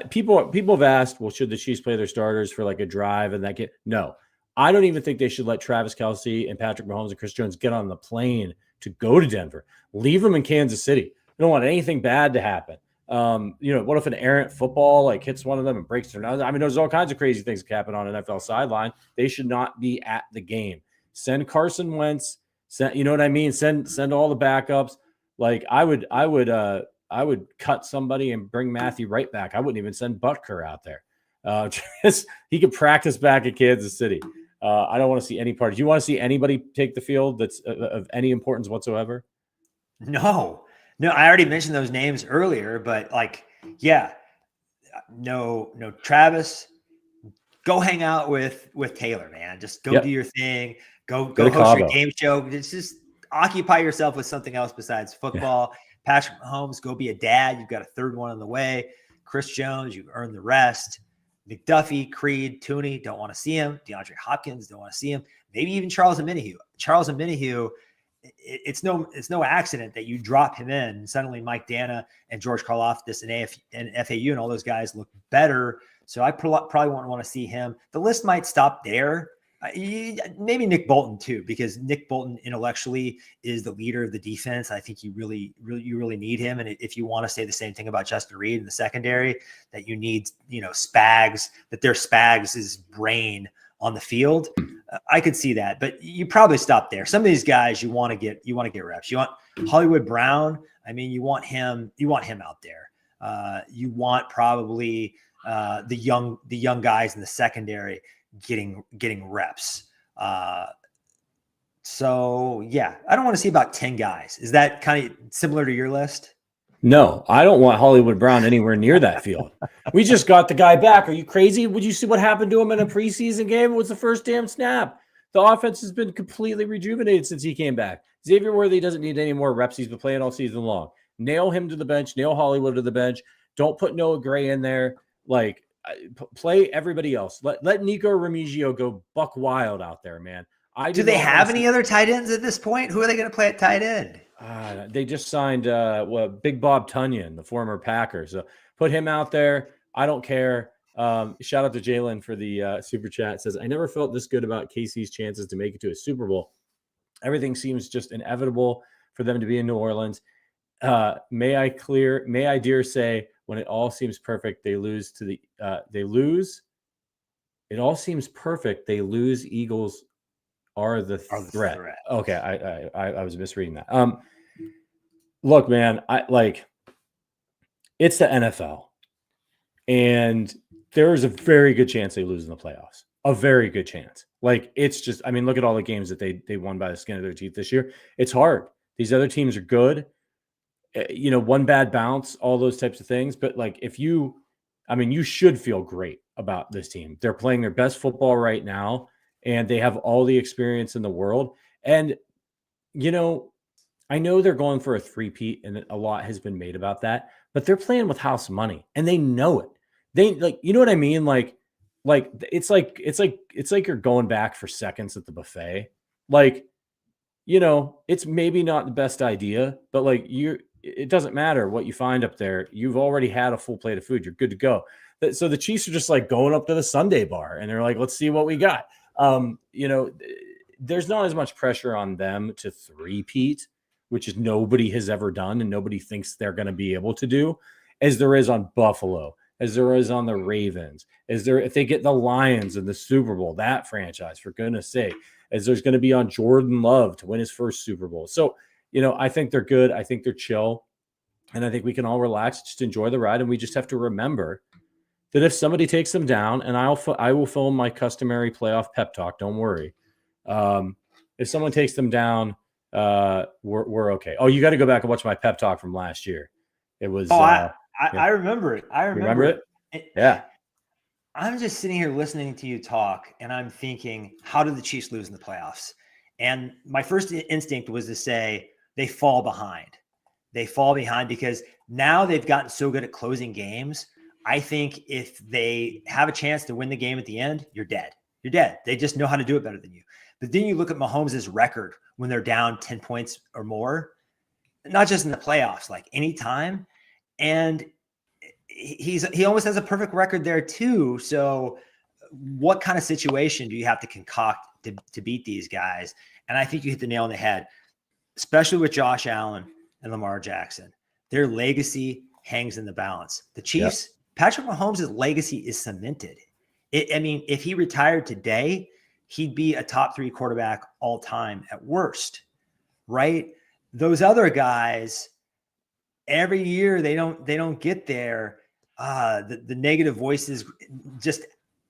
people have asked, well, should the Chiefs play their starters for like a drive and that get no. I don't even think they should let Travis Kelce and Patrick Mahomes and Chris Jones get on the plane to go to Denver. Leave them in Kansas City. You don't want anything bad to happen. What if an errant football hits one of them and breaks their nose? I mean, there's all kinds of crazy things that happen on an NFL sideline. They should not be at the game. Send Carson Wentz. You know what I mean? Send all the backups. Like I would cut somebody and bring Matthew right back. I wouldn't even send Butker out there. He could practice back at Kansas City. I don't want to see any part. Do you want to see anybody take the field that's of any importance whatsoever? No, I already mentioned those names earlier, but no, Travis, go hang out with Taylor, man. Just go do your thing. Go host your game show. Just occupy yourself with something else besides football. Yeah. Patrick Mahomes, go be a dad. You've got a third one on the way. Chris Jones, you've earned the rest. McDuffie, Creed, Thuney, don't want to see him. DeAndre Hopkins, don't want to see him. Maybe even Charles Omenihu. It's no accident that you drop him in. And suddenly Mike Dana and George Karlaftis and FAU and all those guys look better. So I probably won't want to see him. The list might stop there. Maybe Nick Bolton too, because Nick Bolton intellectually is the leader of the defense. I think you really need him. And if you want to say the same thing about Justin Reed in the secondary, that you need, Spags, that there's Spags' brain on the field. I could see that, but you probably stop there. Some of these guys you want to get reps. You want Hollywood Brown. I mean, you want him out there. You want probably the young guys in the secondary getting reps. So yeah, I don't want to see about 10 guys. Is that kind of similar to your list? No, I don't want Hollywood Brown anywhere near that field. We just got the guy back. Are you crazy? Would you see what happened to him in a preseason game? It was the first damn snap. The offense has been completely rejuvenated since he came back. Xavier Worthy doesn't need any more reps. He's been playing all season long. Nail him to the bench. Nail Hollywood to the bench. Don't put Noah Gray in there. Play everybody else. Let Nico Remigio go buck wild out there, man. Do they have any other tight ends at this point? Who are they going to play at tight end? They just signed Big Bob Tunyon, the former Packer. So put him out there. I don't care. Shout out to Jalen for the super chat. It says, I never felt this good about KC's chances to make it to a Super Bowl. Everything seems just inevitable for them to be in New Orleans. May I dare say, when it all seems perfect, they lose. It all seems perfect. They lose. Eagles are the threat. Okay, I was misreading that. Look, man, it's the NFL, and there is a very good chance they lose in the playoffs. A very good chance. It's just, I mean, look at all the games that they won by the skin of their teeth this year. It's hard. These other teams are good. One bad bounce, all those types of things. But you should feel great about this team. They're playing their best football right now, and they have all the experience in the world. And, I know they're going for a three-peat, and a lot has been made about that, but they're playing with house money, and they know it. They you know what I mean? It's like you're going back for seconds at the buffet. It's maybe not the best idea, but it doesn't matter what you find up there. You've already had a full plate of food. You're good to go. So the Chiefs are just going up to the Sunday bar, and they're like, let's see what we got. There's not as much pressure on them to three-peat, which is nobody has ever done and nobody thinks they're going to be able to do, as there is on Buffalo, as there is on the Ravens, if they get the Lions in the Super Bowl, that franchise, for goodness sake, as there's going to be on Jordan Love to win his first Super Bowl. So, I think they're good. I think they're chill. And I think we can all relax, just enjoy the ride. And we just have to remember that if somebody takes them down, and I will film my customary playoff pep talk, don't worry. if someone takes them down, we're okay. Oh, you got to go back and watch my pep talk from last year. It was. I remember it. I remember it. Yeah. I'm just sitting here listening to you talk, and I'm thinking, how did the Chiefs lose in the playoffs? And my first instinct was to say they fall behind. They fall behind because now they've gotten so good at closing games. I think if they have a chance to win the game at the end, you're dead. You're dead. They just know how to do it better than you. But then you look at Mahomes' record when they're down 10 points or more, not just in the playoffs, like anytime. And he almost has a perfect record there too. So what kind of situation do you have to concoct to beat these guys? And I think you hit the nail on the head, especially with Josh Allen and Lamar Jackson. Their legacy hangs in the balance. The Chiefs, Patrick Mahomes' legacy is cemented. If he retired today, he'd be a top 3 quarterback all time at worst, right? Those other guys, every year they don't get there. The negative voices just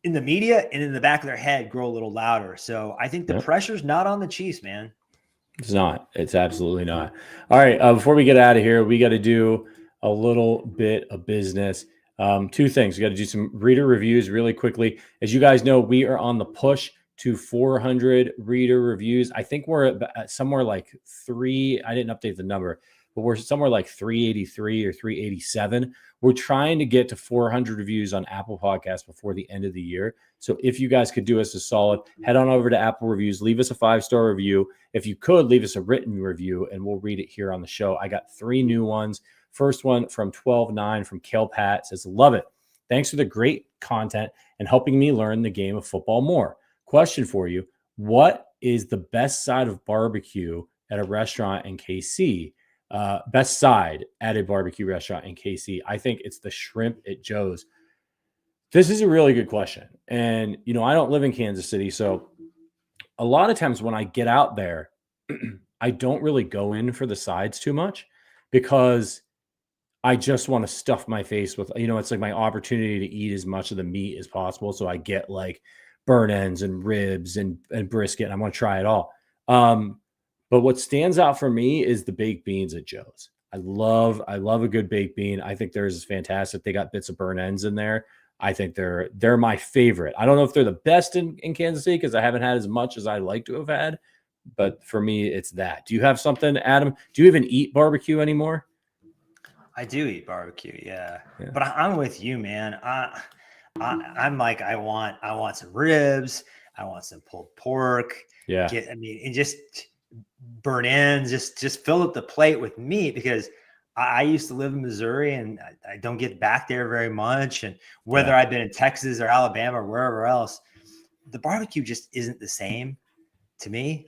in the media and in the back of their head grow a little louder. So I think the pressure's not on the Chiefs, man. It's not. It's absolutely not. All right. Before we get out of here, we got to do a little bit of business. 2 things. We got to do some reader reviews really quickly. As you guys know, we are on the push to 400 reader reviews. I think we're at somewhere like 3. I didn't update the number, but we're somewhere like 383 or 387. We're trying to get to 400 reviews on Apple Podcasts before the end of the year. So if you guys could do us a solid, head on over to Apple Reviews, leave us a 5-star review. If you could, leave us a written review and we'll read it here on the show. I got 3 new ones. First one from 12-9 from Kale Pat says, love it. Thanks for the great content and helping me learn the game of football more. Question for you. What is the best side of barbecue at a restaurant in KC? Best side at a barbecue restaurant in KC. I think it's the shrimp at Joe's. This is a really good question. And, I don't live in Kansas City. So a lot of times when I get out there, I don't really go in for the sides too much because I just want to stuff my face with, it's like my opportunity to eat as much of the meat as possible. So I get like burn ends and ribs and brisket. And I want to try it all. But what stands out for me is the baked beans at Joe's. I love a good baked bean. I think theirs is fantastic. They got bits of burn ends in there. I think they're my favorite. I don't know if they're the best in Kansas City because I haven't had as much as I like to have had. But for me, it's that. Do you have something, Adam? Do you even eat barbecue anymore? I do eat barbecue, yeah. But I'm with you, man. I'm like, I want some ribs. I want some pulled pork. Yeah. And just burn ends, just fill up the plate with meat because I used to live in Missouri and I don't get back there very much. And whether I've been in Texas or Alabama or wherever else, the barbecue just isn't the same to me.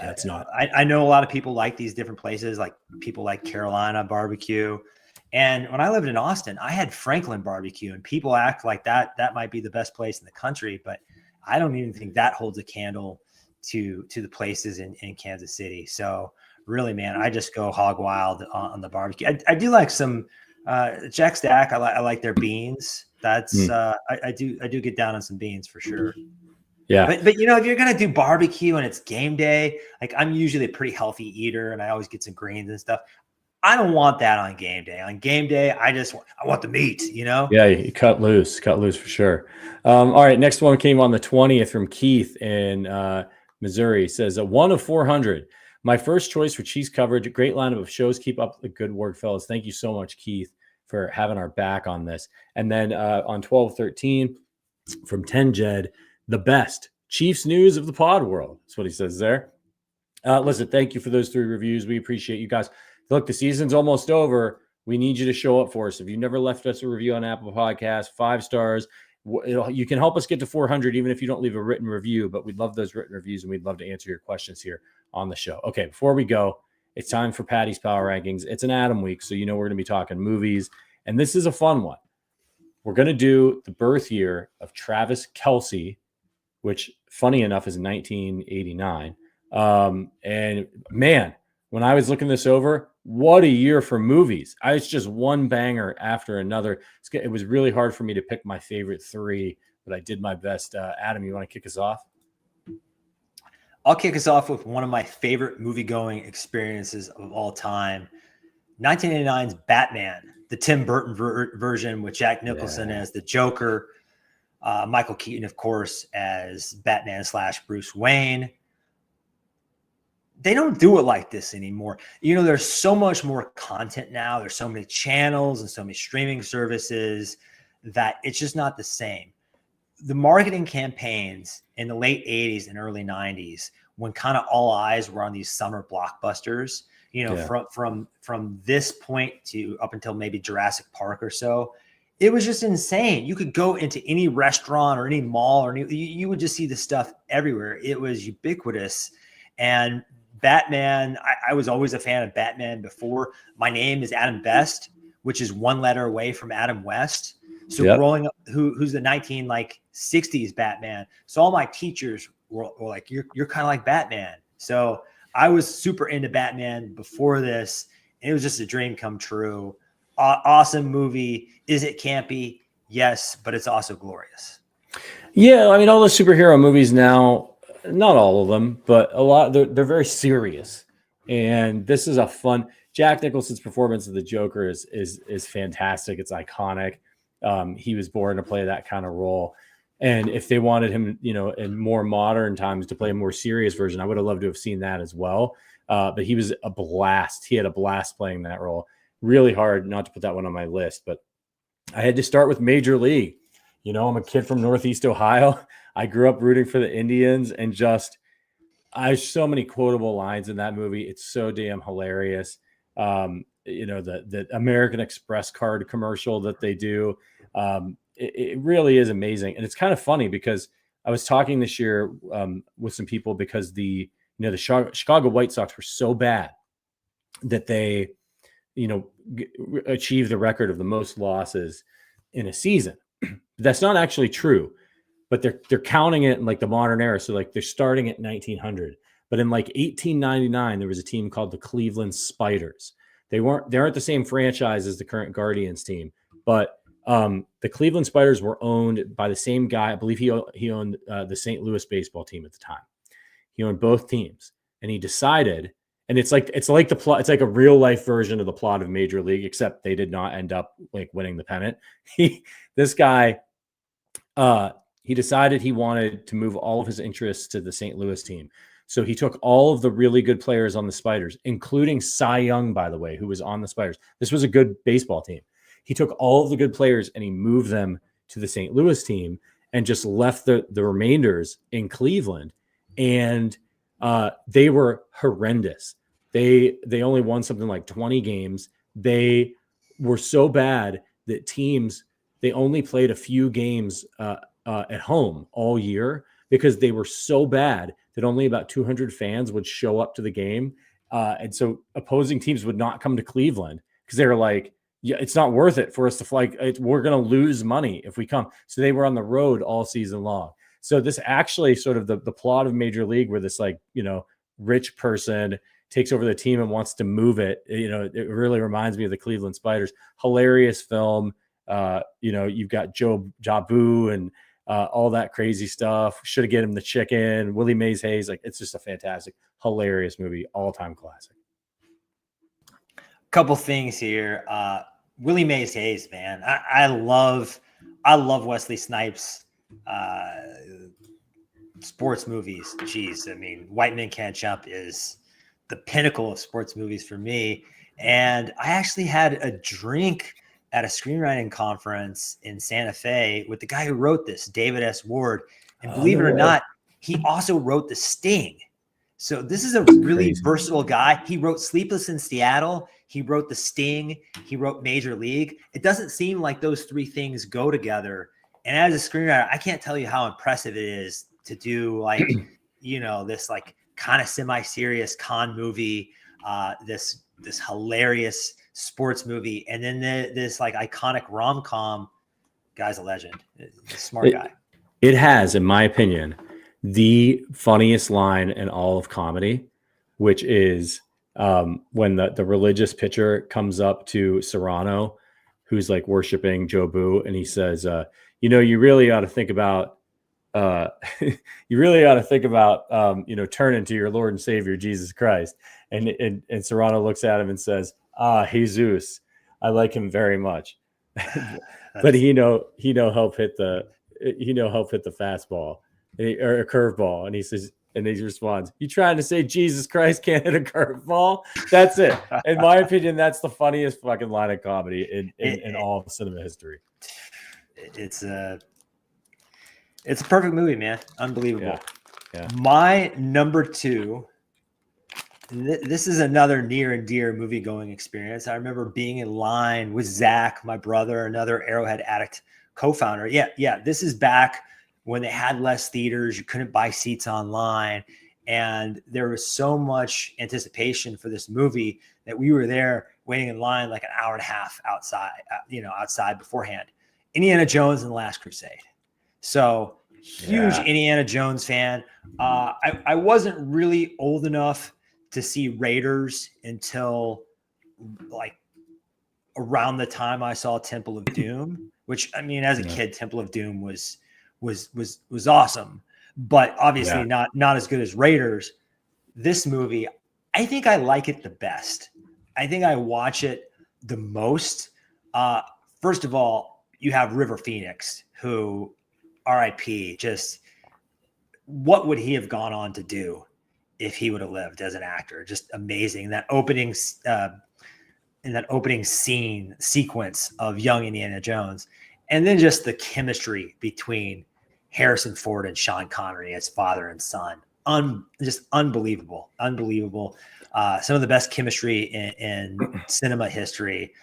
It's not. I know a lot of people like these different places, like people like Carolina barbecue. And when I lived in Austin, I had Franklin barbecue and people act like that might be the best place in the country, but I don't even think that holds a candle to the places in Kansas City. So really, man, I just go hog wild on the barbecue. I do like some Jack Stack. I like their beans. That's I do get down on some beans for sure. Yeah. But if you're going to do barbecue and it's game day, like I'm usually a pretty healthy eater and I always get some greens and stuff. I don't want that on game day. On game day, I want the meat, Yeah, you cut loose for sure. All right, next one came on the 20th from Keith in Missouri. It says, 1 of 400. My first choice for Chiefs coverage. Great lineup of shows. Keep up the good work, fellas. Thank you so much, Keith, for having our back on this. And then on 12-13 from 10 Jed, the best Chiefs news of the pod world. That's what he says there. Listen, thank you for those 3 reviews. We appreciate you guys. Look, the season's almost over. We need you to show up for us. If you've never left us a review on Apple Podcasts, 5 stars, you can help us get to 400 even if you don't leave a written review, but we'd love those written reviews and we'd love to answer your questions here on the show. Okay, before we go, it's time for Patty's Power Rankings. It's an Adam week, so we're going to be talking movies, and this is a fun one. We're going to do the birth year of Travis Kelce, which, funny enough, is 1989. And man, when I was looking this over, what a year for movies. It's just one banger after another. It was really hard for me to pick my favorite 3, but I did my best. Adam, you want to kick us off? I'll kick us off with one of my favorite movie-going experiences of all time. 1989's Batman, the Tim Burton version with Jack Nicholson as the Joker, Michael Keaton, of course, as Batman / Bruce Wayne. They don't do it like this anymore. There's so much more content now. There's so many channels and so many streaming services that it's just not the same. The marketing campaigns in the late 80s and early 90s, when kind of all eyes were on these summer blockbusters, from this point to up until maybe Jurassic Park or so, it was just insane. You could go into any restaurant or any mall or you would just see the stuff everywhere. It was ubiquitous. And Batman, I was always a fan of Batman before. My name is Adam Best, which is one letter away from Adam West. So growing up, who's the 1960s Batman. So all my teachers were like, you're kind of like Batman. So I was super into Batman before this. And it was just a dream come true. Awesome movie. Is it campy? Yes, but it's also glorious. Yeah, I mean, all the superhero movies now, not all of them, but a lot, they're very serious. And this is a fun. Jack Nicholson's performance of the Joker is fantastic. It's iconic. He was born to play that kind of role. And if they wanted him, in more modern times to play a more serious version, I would have loved to have seen that as well. But he was a blast. He had a blast playing that role. Really hard not to put that one on my list, but I had to start with Major League. I'm a kid from Northeast Ohio. I grew up rooting for the Indians, and I have so many quotable lines in that movie. It's so damn hilarious. The American Express card commercial that they do. It really is amazing. And it's kind of funny because I was talking this year with some people because the Chicago White Sox were so bad that they, achieved the record of the most losses in a season. That's not actually true, but they're counting it in like the modern era. So like they're starting at 1900, but in like 1899, there was a team called the Cleveland Spiders. They aren't the same franchise as the current Guardians team, but the Cleveland Spiders were owned by the same guy. I believe he owned the St. Louis baseball team at the time. He owned both teams, and he decided, and it's like the plot. It's like a real life version of the plot of Major League, except they did not end up like winning the pennant. This guy, he decided he wanted to move all of his interests to the St. Louis team. So he took all of the really good players on the Spiders, including Cy Young, by the way, who was on the Spiders. This was a good baseball team. He took all of the good players and he moved them to the St. Louis team and just left the remainders in Cleveland. And they were horrendous. They only won something like 20 games. They were so bad that teams, they only played a few games at home all year because they were so bad that only about 200 fans would show up to the game. And so opposing teams would not come to Cleveland because they were like, yeah, it's not worth it for us to fly. We're going to lose money if we come. So they were on the road all season long. So this actually sort of the plot of Major League where this rich person takes over the team and wants to move it. It really reminds me of the Cleveland Spiders. Hilarious film. You've got Joe Jabu and all that crazy stuff. Should have given him the chicken. Willie Mays Hayes. It's just a fantastic, hilarious movie. All-time classic. Couple things here. Willie Mays Hayes, man. I love Wesley Snipes sports movies. Jeez, I mean, White Men Can't Jump is the pinnacle of sports movies for me. And I actually had a drink at a screenwriting conference in Santa Fe with the guy who wrote this, David S. Ward. And believe it or not, he also wrote The Sting. So this is a really versatile guy. He wrote Sleepless in Seattle. He wrote The Sting. He wrote Major League. It doesn't seem like those three things go together. And as a screenwriter, I can't tell you how impressive it is to do this kind of semi-serious con movie, this hilarious sports movie, and then this iconic rom-com. Guy's a legend. Smart guy. It has, in my opinion, the funniest line in all of comedy, which is when the religious pitcher comes up to Serrano, who's worshiping Joe Boo, and he says, you really ought to think about you really ought to think about, turning to your Lord and Savior, Jesus Christ. And Serrano looks at him and says, Jesus, I like him very much. But he help hit the fastball or a curveball. And he says, and he responds, "You trying to say Jesus Christ can't hit a curveball?" That's it. In my opinion, that's the funniest fucking line of comedy in all of cinema history. It's a perfect movie, man. Unbelievable. Yeah. My number 2. This is another near and dear movie going experience. I remember being in line with Zach, my brother, another Arrowhead Addict co-founder. Yeah. This is back when they had less theaters. You couldn't buy seats online. And there was so much anticipation for this movie that we were there waiting in line like an hour and a half outside beforehand. Indiana Jones and the Last Crusade. So huge Indiana Jones fan. I wasn't really old enough to see Raiders until like around the time I saw Temple of Doom, which, I mean, as a kid, Temple of Doom was awesome, but obviously not as good as Raiders. This movie, I think I like it the best. I think I watch it the most. First of all, you have River Phoenix, who, RIP, just what would he have gone on to do if he would have lived as an actor? Just amazing. That opening scene sequence of young Indiana Jones, and then just the chemistry between Harrison Ford and Sean Connery as father and son. Just unbelievable. Some of the best chemistry in cinema history.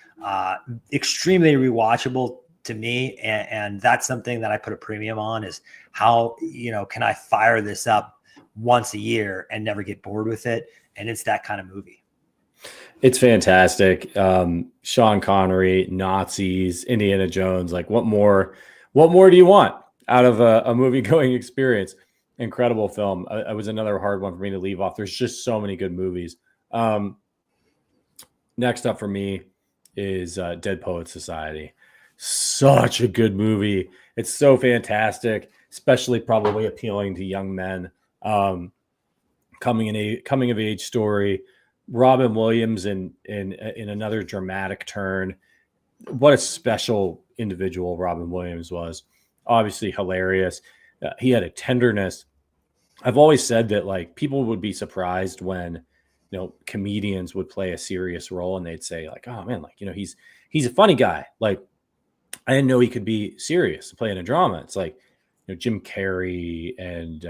Extremely rewatchable to me. And that's something that I put a premium on, is how, can I fire this up once a year and never get bored with it? And it's that kind of movie. It's fantastic. Sean Connery, Nazis, Indiana Jones. Like, what more do you want out of a movie going experience? Incredible film. It was another hard one for me to leave off. There's just so many good movies. Next up for me is Dead Poets Society. Such a good movie. It's so fantastic, especially probably appealing to young men. Coming of age story. Robin Williams in another dramatic turn. What a special individual Robin Williams was. Obviously hilarious. He had a tenderness. I've always said that, like, people would be surprised when, comedians would play a serious role and they'd say, like, "Oh man, like, he's a funny guy." Like, I didn't know he could be serious playing a drama. It's like, Jim Carrey and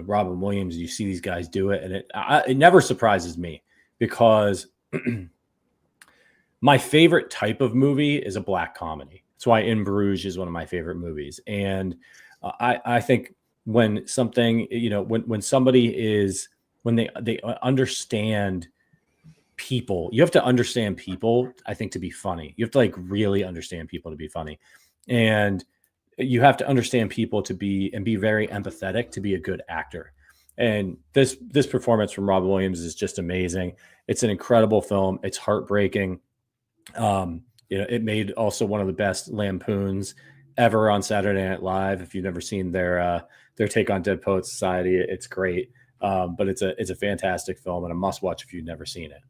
Robin Williams. You see these guys do it, and it never surprises me, because my favorite type of movie is a black comedy. That's why In Bruges is one of my favorite movies. And I think when something, when they understand people, you have to understand people, I think, to be funny. You have to, like, really understand people to be funny. And you have to understand people to be very empathetic to be a good actor. And this performance from Robin Williams is just amazing. It's an incredible film. It's heartbreaking. It made also one of the best lampoons ever on Saturday Night Live. If you've never seen their take on Dead Poets Society, it's great. But it's a fantastic film and a must watch if you've never seen it.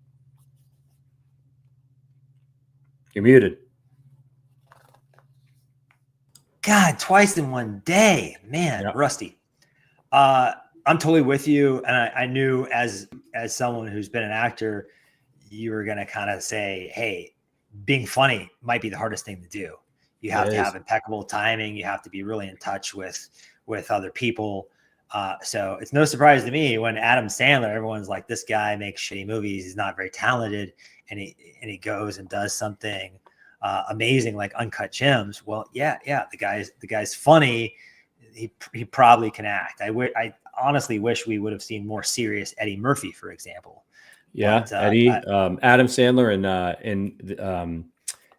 You're muted. God, twice in one day, man. Yep. Rusty. I'm totally with you. And I knew as someone who's been an actor, you were going to kind of say, hey, being funny might be the hardest thing to do. You have to have impeccable timing. You have to be really in touch with other people. So it's no surprise to me when Adam Sandler, everyone's like, this guy makes shitty movies. He's not very talented. And he goes and does something amazing like Uncut Gems. Well, yeah, the guy's funny. He probably can act. I honestly wish we would have seen more serious Eddie Murphy, for example. Yeah, but, Eddie, Adam Sandler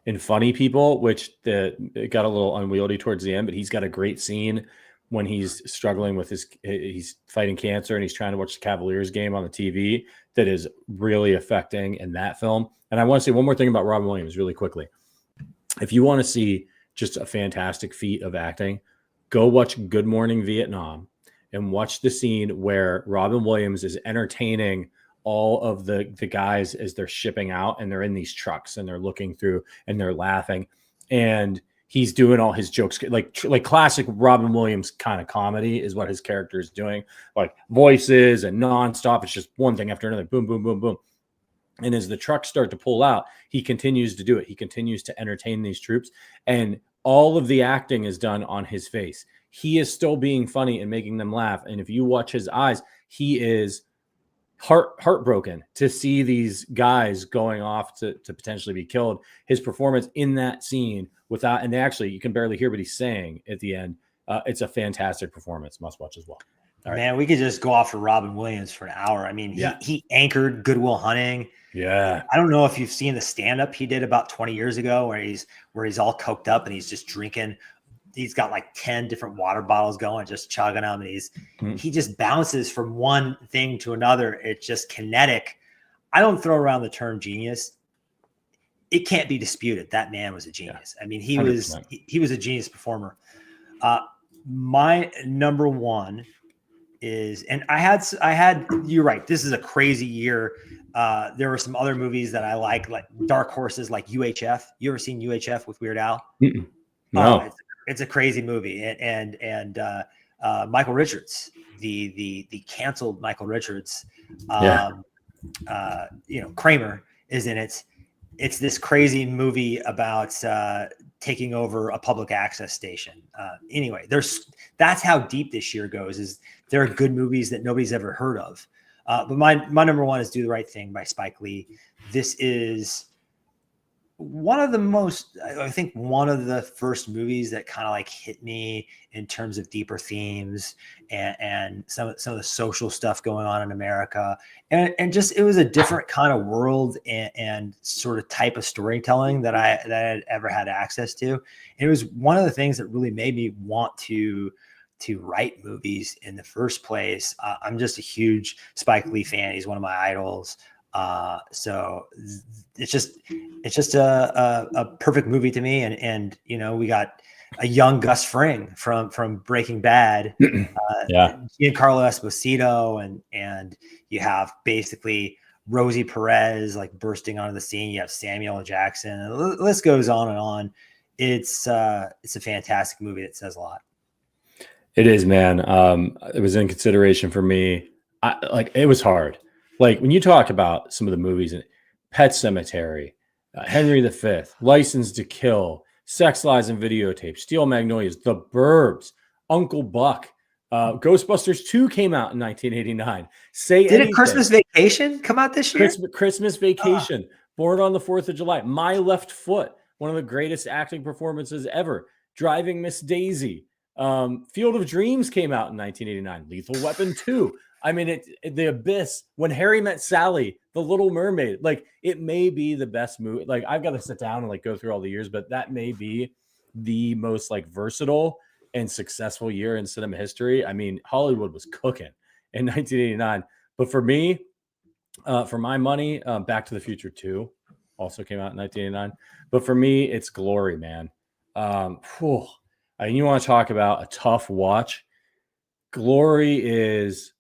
in Funny People, which it got a little unwieldy towards the end, but he's got a great scene when he's struggling with he's fighting cancer and he's trying to watch the Cavaliers game on the TV that is really affecting in that film. And I want to say one more thing about Robin Williams really quickly. If you want to see just a fantastic feat of acting, Go watch Good Morning Vietnam and watch the scene where Robin Williams is entertaining all of the guys as they're shipping out, and they're in these trucks and they're looking through and they're laughing, and he's doing all his jokes, like classic Robin Williams kind of comedy is what his character is doing, like voices and nonstop. It's just one thing after another, boom, boom, boom, boom. And as the trucks start to pull out, he continues to do it. He continues to entertain these troops, and all of the acting is done on his face. He is still being funny and making them laugh. And if you watch his eyes, he is heartbroken to see these guys going off to potentially be killed. His performance in that scene and actually you can barely hear what he's saying at the end. It's a fantastic performance. Must watch as well. All man, we could just go off for Robin Williams for an hour. I mean, he anchored Good Will Hunting. Yeah. I don't know if you've seen the stand-up he did about 20 years ago where he's all coked up and he's just drinking. He's got like 10 different water bottles going, just chugging them. And he just bounces from one thing to another. It's just kinetic. I don't throw around the term genius. It can't be disputed. That man was a genius. I mean, he 100%. was a genius performer. My number one is, and I had, you're right. This is a crazy year. There were some other movies that I like dark horses, like UHF. You ever seen UHF with Weird Al? No. It's a crazy movie, and Michael Richards, the canceled Michael Richards, Kramer is in it. It's this crazy movie about taking over a public access station. Anyway, that's how deep this year goes. Is there are good movies that nobody's ever heard of, but my number one is Do the Right Thing by Spike Lee. This is one of the first movies that kind of like hit me in terms of deeper themes and some of the social stuff going on in America. And just, it was a different kind of world and sort of type of storytelling that I had ever had access to. And it was one of the things that really made me want to write movies in the first place. I'm just a huge Spike Lee fan. He's one of my idols. So it's just a perfect movie to me. And, we got a young Gus Fring from Breaking Bad, Giancarlo Esposito, and you have basically Rosie Perez, like bursting onto the scene. You have Samuel L. Jackson, and the list goes on and on. It's a fantastic movie that says a lot. It is, man. It was in consideration for me. It was hard. Like when you talk about some of the movies in Pet Sematary, Henry V, License to Kill, Sex, Lies, and Videotape, Steel Magnolias, The Burbs, Uncle Buck, Ghostbusters 2 came out in 1989. Did a Christmas Vacation come out this year? Christmas Vacation, Born on the 4th of July, My Left Foot, one of the greatest acting performances ever, Driving Miss Daisy, Field of Dreams came out in 1989, Lethal Weapon 2. I mean, The Abyss, When Harry Met Sally, The Little Mermaid, like it may be the best movie. Like I've got to sit down and like go through all the years, but that may be the most like versatile and successful year in cinema history. I mean, Hollywood was cooking in 1989, but for me, for my money, Back to the Future 2 also came out in 1989, but for me, it's Glory, man. And you want to talk about a tough watch? Glory is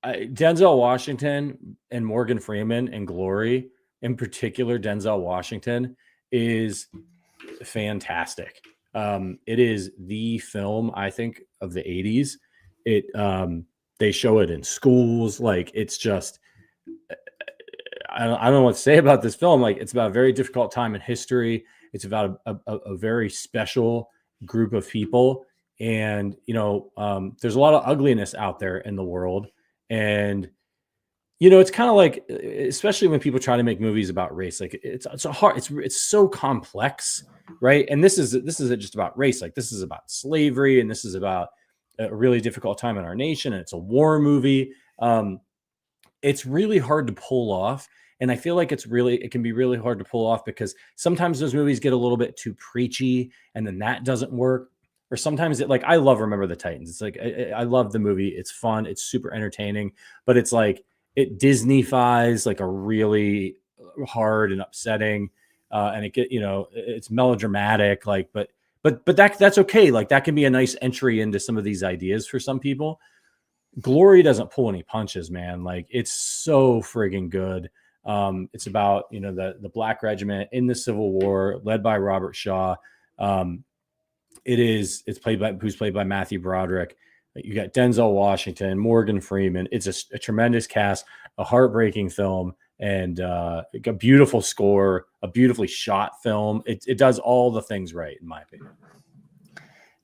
Denzel Washington and Morgan Freeman and Glory, in particular, Denzel Washington is fantastic. It is the film, I think, of the 80s. They show it in schools. Like it's just, I don't know what to say about this film. Like it's about a very difficult time in history. It's about a very special group of people. And, there's a lot of ugliness out there in the world. And, it's kind of like, especially when people try to make movies about race, like it's so complex, right? And this isn't just about race. Like this is about slavery, and this is about a really difficult time in our nation. And it's a war movie. It's really hard to pull off. And I feel like it can be really hard to pull off because sometimes those movies get a little bit too preachy, and then that doesn't work. Or sometimes I love Remember the Titans. It's like, I love the movie. It's fun. It's super entertaining, but it's like it Disney-fies like a really hard and upsetting. And it's melodramatic, but but that's okay. Like that can be a nice entry into some of these ideas for some people. Glory doesn't pull any punches, man. Like it's so friggin' good. It's about, the Black Regiment in the Civil War, led by Robert Shaw. It's played by Matthew Broderick. You got Denzel Washington, Morgan Freeman. It's a tremendous cast, a heartbreaking film, and a beautiful score, a beautifully shot film. It does all the things right, in my opinion.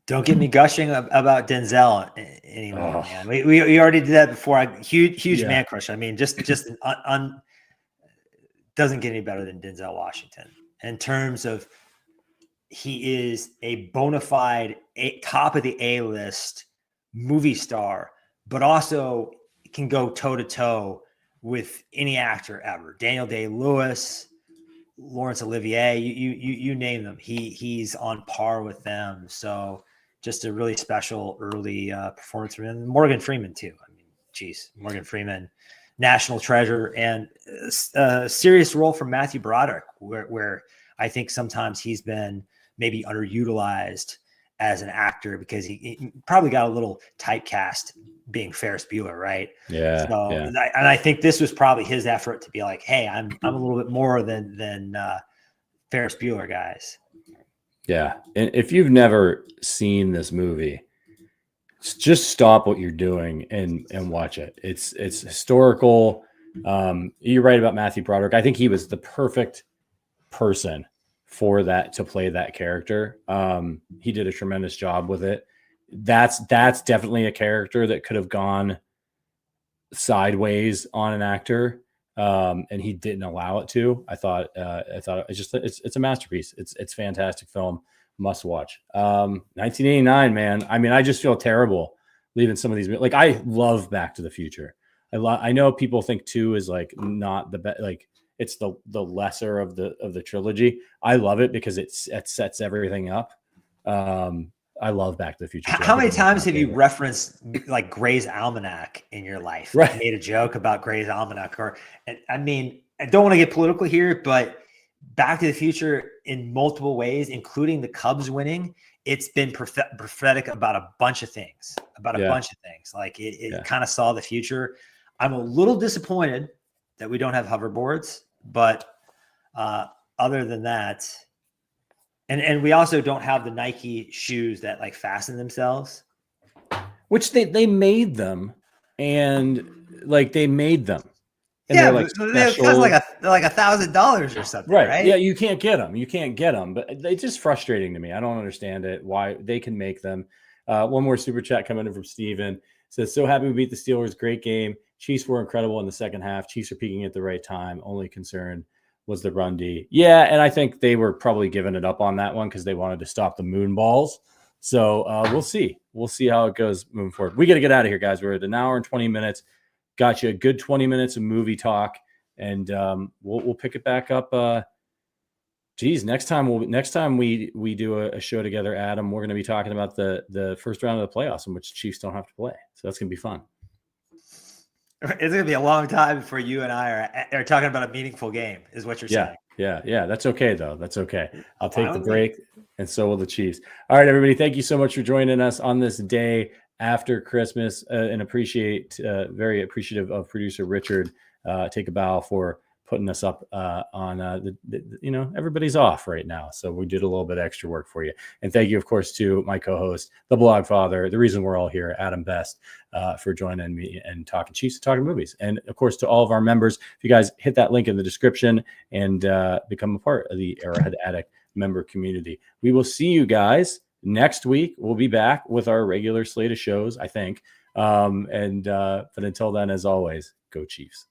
Don't get me gushing about Denzel anymore, man. We already did that before. Huge man crush. I mean, just doesn't get any better than Denzel Washington in terms of he is a bona fide top of the A-list movie star, but also can go toe to toe with any actor ever. Daniel Day-Lewis, Laurence Olivier, you name them. He's on par with them. So just a really special early performance from him. Morgan Freeman too. I mean, geez, Morgan Freeman, national treasure, and a serious role from Matthew Broderick, where I think sometimes he's been maybe underutilized as an actor because he probably got a little typecast being Ferris Bueller, right? Yeah. So, and I think this was probably his effort to be like, hey, I'm a little bit more than Ferris Bueller, guys. Yeah. And if you've never seen this movie, just stop what you're doing and watch it. It's historical. You're right about Matthew Broderick. I think he was the perfect person for that, to play that character. He did a tremendous job with it. That's definitely a character that could have gone sideways on an actor. And he didn't allow it to. I thought it's a masterpiece. It's fantastic film, must watch. 1989, man. I mean, I just feel terrible leaving some of these. Like, I love Back to the Future. I know people think 2 is like not the best. Like, it's the lesser of the trilogy. I love it because it sets everything up. I love Back to the Future. How many times have you referenced like Gray's Almanac in your life? Right. Made a joke about Gray's Almanac, I mean, I don't want to get political here, but Back to the Future in multiple ways, including the Cubs winning, it's been prophetic about a bunch of things. Like it kind of saw the future. I'm a little disappointed that we don't have hoverboards, but other than that. And we also don't have the Nike shoes that like fasten themselves, which they made them, and like they made them. And yeah, they're like they're like $1,000 or something, right? Yeah, you can't get them. But it's just frustrating to me. I don't understand it. Why they can make them. One more super chat coming in from Steven. Says, so happy we beat the Steelers. Great game. Chiefs were incredible in the second half. Chiefs are peaking at the right time. Only concern was the run D. Yeah, and I think they were probably giving it up on that one because they wanted to stop the moon balls. So we'll see. We'll see how it goes moving forward. We got to get out of here, guys. We're at an hour and 20 minutes. Got you a good 20 minutes of movie talk, and we'll pick it back up. Next time we do a show together, Adam, we're going to be talking about the first round of the playoffs in which Chiefs don't have to play. So that's going to be fun. It's going to be a long time before you and I are talking about a meaningful game, is what you're saying. Yeah. That's okay, though. That's okay. I'll take the break, and so will the Chiefs. All right, everybody. Thank you so much for joining us on this day after Christmas, and very appreciative of producer Richard. Take a bow for putting us up on everybody's off right now. So we did a little bit extra work for you. And thank you, of course, to my co-host, the blog father, the reason we're all here, Adam Best, for joining me and talking Chiefs and talking movies. And of course, to all of our members, if you guys hit that link in the description and become a part of the Arrowhead Addict member community. We will see you guys next week. We'll be back with our regular slate of shows, I think. But until then, as always, go Chiefs.